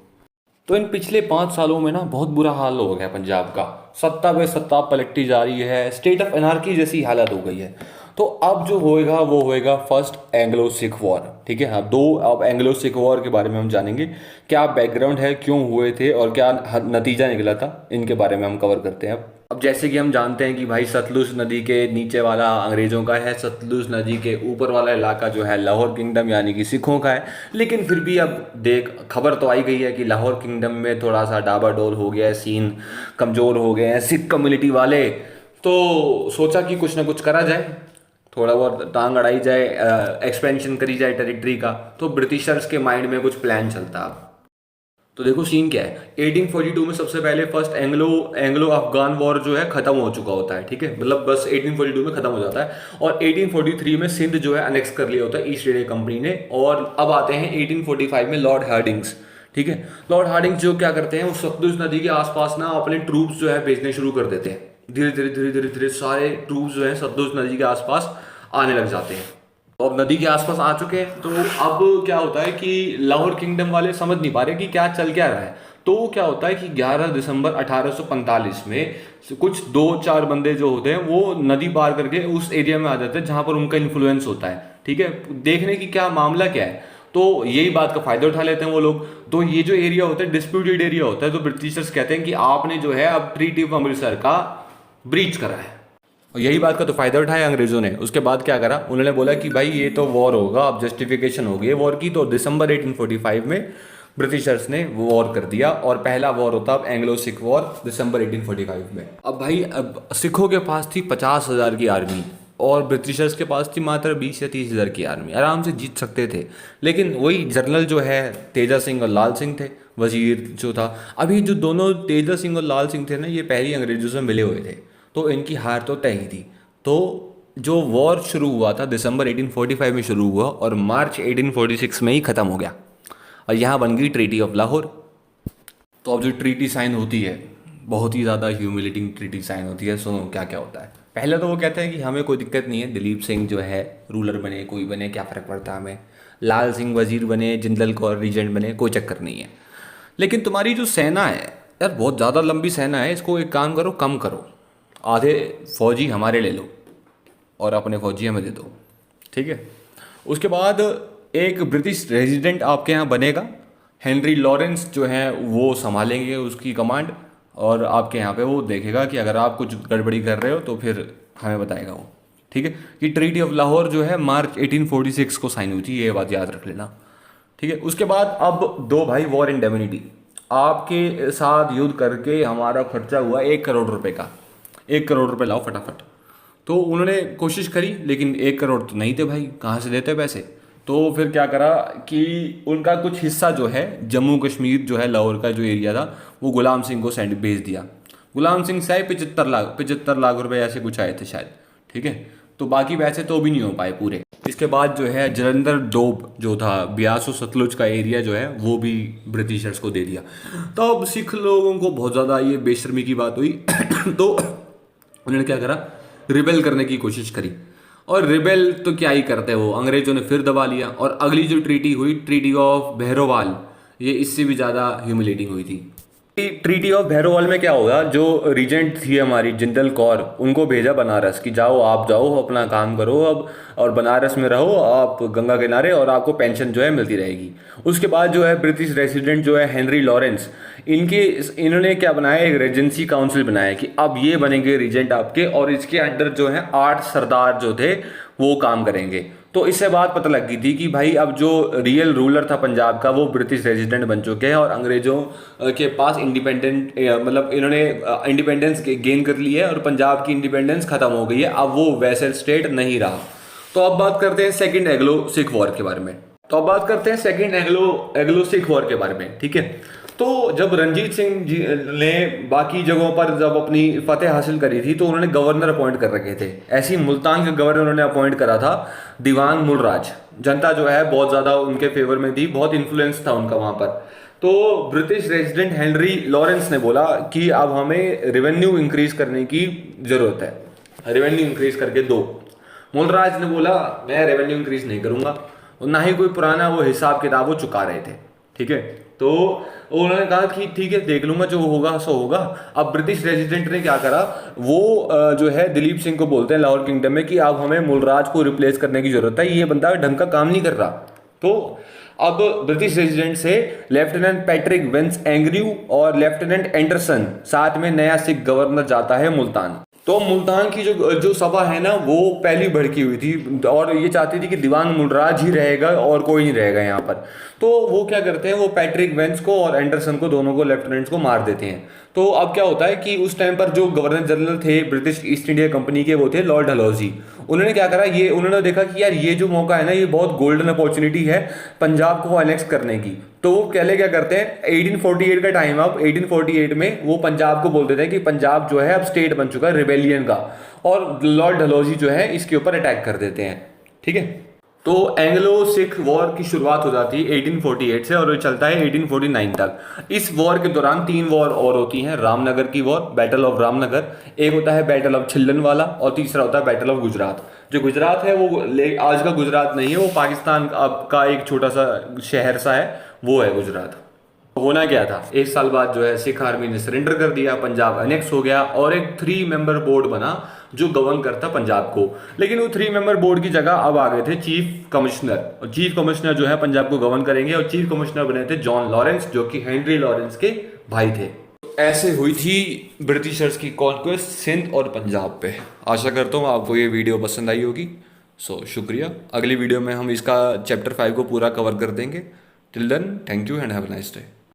तो इन पिछले 5 सालों में ना बहुत बुरा हाल हो गया पंजाब का। सत्ता पे सत्ता पलटती जा रही है, स्टेट ऑफ एनार्की जैसी हालत हो गई है। तो अब जो होएगा वो होएगा फर्स्ट एंग्लो सिख वॉर, ठीक है। हाँ, अब एंग्लो सिख वॉर के बारे में हम जानेंगे, क्या बैकग्राउंड है, क्यों हुए थे और क्या नतीजा निकला था, इनके बारे में हम कवर करते हैं। अब जैसे कि हम जानते हैं कि भाई सतलुज नदी के नीचे वाला अंग्रेज़ों का है, सतलुज नदी के ऊपर वाला इलाका जो है लाहौर किंगडम यानी कि सिखों का है। लेकिन फिर भी अब देख, खबर तो आई गई है कि लाहौर किंगडम में थोड़ा सा डाबाडोल हो गया है, सीन कमज़ोर हो गए हैं सिख कम्युनिटी वाले। तो सोचा कि कुछ ना कुछ करा जाए, थोड़ा बहुत टांग अड़ाई जाए, एक्सपेंशन करी जाए टेरिटरी का। तो ब्रिटिशर्स के माइंड में कुछ प्लान चलता अब। तो देखो सीन क्या है, 1842 में सबसे पहले फर्स्ट एंग्लो अफगान वॉर जो है खत्म हो चुका होता है, ठीक है, मतलब बस 1842 में खत्म हो जाता है। और 1843 में सिंध जो है अनेक्स कर लिया होता है ईस्ट इंडिया कंपनी ने। और अब आते हैं 1845 में लॉर्ड हार्डिंग्स, ठीक है। लॉर्ड हार्डिंग्स जो क्या करते हैं, वो सतलुज नदी के आसपास ना अपने ट्रूप्स जो है भेजने शुरू कर देते हैं। धीरे धीरे धीरे धीरे धीरे सारे ट्रूप्स जो है सतलुज नदी के आसपास आने लग जाते हैं। तो अब नदी के आसपास आ चुके हैं, तो अब क्या होता है कि लाहौर किंगडम वाले समझ नहीं पा रहे कि क्या चल क्या रहा है। तो क्या होता है कि 11 दिसंबर 1845 में कुछ 2-4 बंदे जो होते हैं वो नदी पार करके उस एरिया में आ जाते हैं जहां पर उनका इन्फ्लुएंस होता है, ठीक है, देखने की क्या मामला क्या है। तो यही बात का फायदा उठा लेते हैं वो लोग। तो ये जो एरिया होता है डिस्प्यूटेड एरिया होता है, तो ब्रिटिशर्स कहते हैं कि आपने जो है अब ट्रीटी ऑफ अमृतसर का ब्रीच करा है। और यही बात का तो फायदा उठाया अंग्रेजों ने। उसके बाद क्या करा, उन्होंने बोला कि भाई ये तो वॉर होगा, अब जस्टिफिकेशन हो गई वॉर की। तो दिसंबर 1845 में ब्रिटिशर्स ने वॉर कर दिया, और पहला वॉर होता अब एंग्लो सिख वॉर दिसंबर 1845 में। अब भाई अब सिखों के पास थी 50,000 की आर्मी, और ब्रिटिशर्स के पास थी मात्र 20 या 30,000 की आर्मी। आराम से जीत सकते थे, लेकिन वही जनरल जो है तेजा सिंह और लाल सिंह थे, वजीर जो था। अभी जो दोनों तेजा सिंह और लाल सिंह थे ना, ये पहले अंग्रेजों से मिले हुए थे, तो इनकी हार तो तय ही थी। तो जो वॉर शुरू हुआ था दिसंबर 1845 में शुरू हुआ, और मार्च 1846 में ही ख़त्म हो गया, और यहाँ बन गई ट्रीटी ऑफ लाहौर। तो अब जो ट्रीटी साइन होती है, बहुत ही ज़्यादा ह्यूमिलेटिंग ट्रीटी साइन होती है। सुनो क्या क्या होता है। पहले तो वो कहते हैं कि हमें कोई दिक्कत नहीं है, दिलीप सिंह जो है रूलर बने, कोई बने, क्या फ़र्क पड़ता है हमें, लाल सिंह वजीर बने, जिंदल कौर रीजेंट बने, कोई चक्कर नहीं है। लेकिन तुम्हारी जो सेना है यार, बहुत ज़्यादा लंबी सेना है, इसको एक काम करो, कम करो, आधे फौजी हमारे ले लो और अपने फौजी हमें दे दो, ठीक है। उसके बाद एक ब्रिटिश रेजिडेंट आपके यहाँ बनेगा, हेनरी लॉरेंस जो है वो संभालेंगे उसकी कमांड, और आपके यहाँ पे वो देखेगा कि अगर आप कुछ गड़बड़ी कर रहे हो तो फिर हमें बताएगा वो, ठीक है। कि ट्रीटी ऑफ लाहौर जो है मार्च 1846 को साइन हुई थी, ये बात याद रख लेना, ठीक है। उसके बाद अब दो भाई वॉर इंडेमनिटी, आपके साथ युद्ध करके हमारा खर्चा हुआ 1 करोड़ रुपए का, 1 करोड़ रुपए लाओ फटाफट। तो उन्होंने कोशिश करी, लेकिन 1 करोड़ तो नहीं थे भाई, कहाँ से देते पैसे। तो फिर क्या करा कि उनका कुछ हिस्सा जो है जम्मू कश्मीर जो है लाहौर का जो एरिया था, वो गुलाम सिंह को सेंड भेज दिया। गुलाम सिंह से 75 लाख रुपए ऐसे कुछ आए थे शायद, ठीक है। तो बाकी पैसे तो भी नहीं हो पाए पूरे। इसके बाद जो है जलंधर डोब जो था, ब्यास और सतलुज का एरिया जो है, वो भी ब्रिटिशर्स को दे दिया। तो अब सिख लोगों को बहुत ज़्यादा ये बेशर्मी की बात हुई तो उन्होंने क्या करा, रिबेल करने की कोशिश करी। और रिबेल तो क्या ही करते वो, अंग्रेजों ने फिर दबा लिया। और अगली जो ट्रीटी हुई, ट्रीटी ऑफ भैरोवाल, ये इससे भी ज़्यादा ह्यूमिलेटिंग हुई थी। ट्रीटी ऑफ भैरोवाल में क्या होगा, जो रीजेंट थी हमारी जिंदल कौर, उनको भेजा बनारस कि जाओ, आप जाओ अपना काम करो अब, और बनारस में रहो आप गंगा किनारे, और आपको पेंशन जो है मिलती रहेगी। उसके बाद जो है ब्रिटिश रेसिडेंट जो है हेनरी लॉरेंस, इन्होंने क्या बनाया, एक रेजेंसी काउंसिल बनाया कि अब ये बनेंगे रीजेंट आपके, और इसके अंडर जो है 8 सरदार जो थे वो काम करेंगे। तो इससे बात पता लग गई थी कि भाई अब जो रियल रूलर था पंजाब का, वो ब्रिटिश रेजिडेंट बन चुके हैं, और अंग्रेजों के पास इंडिपेंडेंट मतलब इन्होंने इंडिपेंडेंस गेन कर ली है, और पंजाब की इंडिपेंडेंस खत्म हो गई है, अब वो वैसल स्टेट नहीं रहा। तो अब बात करते हैं सेकंड एंग्लो सिख वॉर के बारे में। ठीक है। तो जब रंजीत सिंह जी ने बाकी जगहों पर जब अपनी फतेह हासिल करी थी, तो उन्होंने गवर्नर अपॉइंट कर रखे थे। ऐसी मुल्तान के गवर्नर उन्होंने अपॉइंट करा था दीवान मुलराज। जनता जो है बहुत ज़्यादा उनके फेवर में थी, बहुत इन्फ्लुएंस था उनका वहाँ पर। तो ब्रिटिश रेजिडेंट हेनरी लॉरेंस ने बोला कि अब हमें रेवेन्यू इंक्रीज करने की ज़रूरत है, रेवेन्यू इंक्रीज करके दो। मुलराज ने बोला मैं रेवेन्यू इंक्रीज नहीं करूँगा, ना ही कोई पुराना वो हिसाब किताब वो चुका रहे थे, ठीक है। तो उन्होंने कहा कि ठीक है देख लूंगा, जो होगा सो होगा। अब ब्रिटिश रेजिडेंट ने क्या करा, वो जो है दिलीप सिंह को बोलते हैं लाहौर किंगडम में कि अब हमें मुलराज को रिप्लेस करने की जरूरत है, ये बंदा ढंग का काम नहीं कर रहा। तो अब ब्रिटिश रेजिडेंट से लेफ्टिनेंट पैट्रिक वेंस एंग्रयू और लेफ्टिनेंट एंडरसन, साथ में नया सिख गवर्नर जाता है मुल्तान। तो मुल्तान की जो सभा है ना, वो पहली भड़की हुई थी, और ये चाहती थी कि दीवान मुलराज ही रहेगा और कोई नहीं रहेगा यहाँ पर। तो वो क्या करते हैं, वो पैट्रिक वेंस को और एंडरसन को, दोनों को, लेफ्टिनेंट्स को मार देते हैं। तो अब क्या होता है कि उस टाइम पर जो गवर्नर जनरल थे ब्रिटिश ईस्ट इंडिया कंपनी के, वो थे लॉर्ड डलहौजी। उन्होंने क्या करा, ये उन्होंने देखा कि यार ये जो मौका है ना, ये बहुत गोल्डन अपॉर्चुनिटी है पंजाब को अनेक्स करने की। तो वो पहले क्या करते हैं, 1848 का टाइम, अब 1848 में वो पंजाब को बोल देते हैं कि पंजाब जो है अब स्टेट बन चुका है रिबेलियन का, और लॉर्ड डलहौजी जो है इसके ऊपर अटैक कर देते हैं। ठीक है, तो एंग्लो सिख वॉर की शुरुआत हो जाती है 1848 से और ये चलता है 1849 तक। इस वॉर के दौरान 3 वॉर और होती हैं, रामनगर की वॉर, बैटल ऑफ रामनगर, एक होता है बैटल ऑफ छिल्लनवाला, और तीसरा होता है बैटल ऑफ गुजरात। जो गुजरात है वो आज का गुजरात नहीं है, वो पाकिस्तान अब का एक छोटा सा शहर सा है, वो है गुजरात। होना क्या था, एक साल बाद जो है सिख आर्मी ने सरेंडर कर दिया, पंजाब अनेक्स हो गया और एक 3 मेंबर बोर्ड बना जो गवर्न करता पंजाब को। लेकिन वो 3 मेंबर बोर्ड की जगह अब आ गए थे चीफ कमिश्नर, और चीफ कमिश्नर जो है पंजाब को गवर्न करेंगे, और चीफ कमिश्नर बने थे जॉन लॉरेंस, जो कि हेनरी लॉरेंस के भाई थे। ऐसे हुई थी ब्रिटिशर्स की कॉन्क्वेस्ट सिंध और पंजाब पे। आशा करता हूँ आपको ये वीडियो पसंद आई होगी। शुक्रिया। अगली वीडियो में हम इसका चैप्टर 5 को पूरा कवर कर देंगे। Till then, thank you and have a nice day.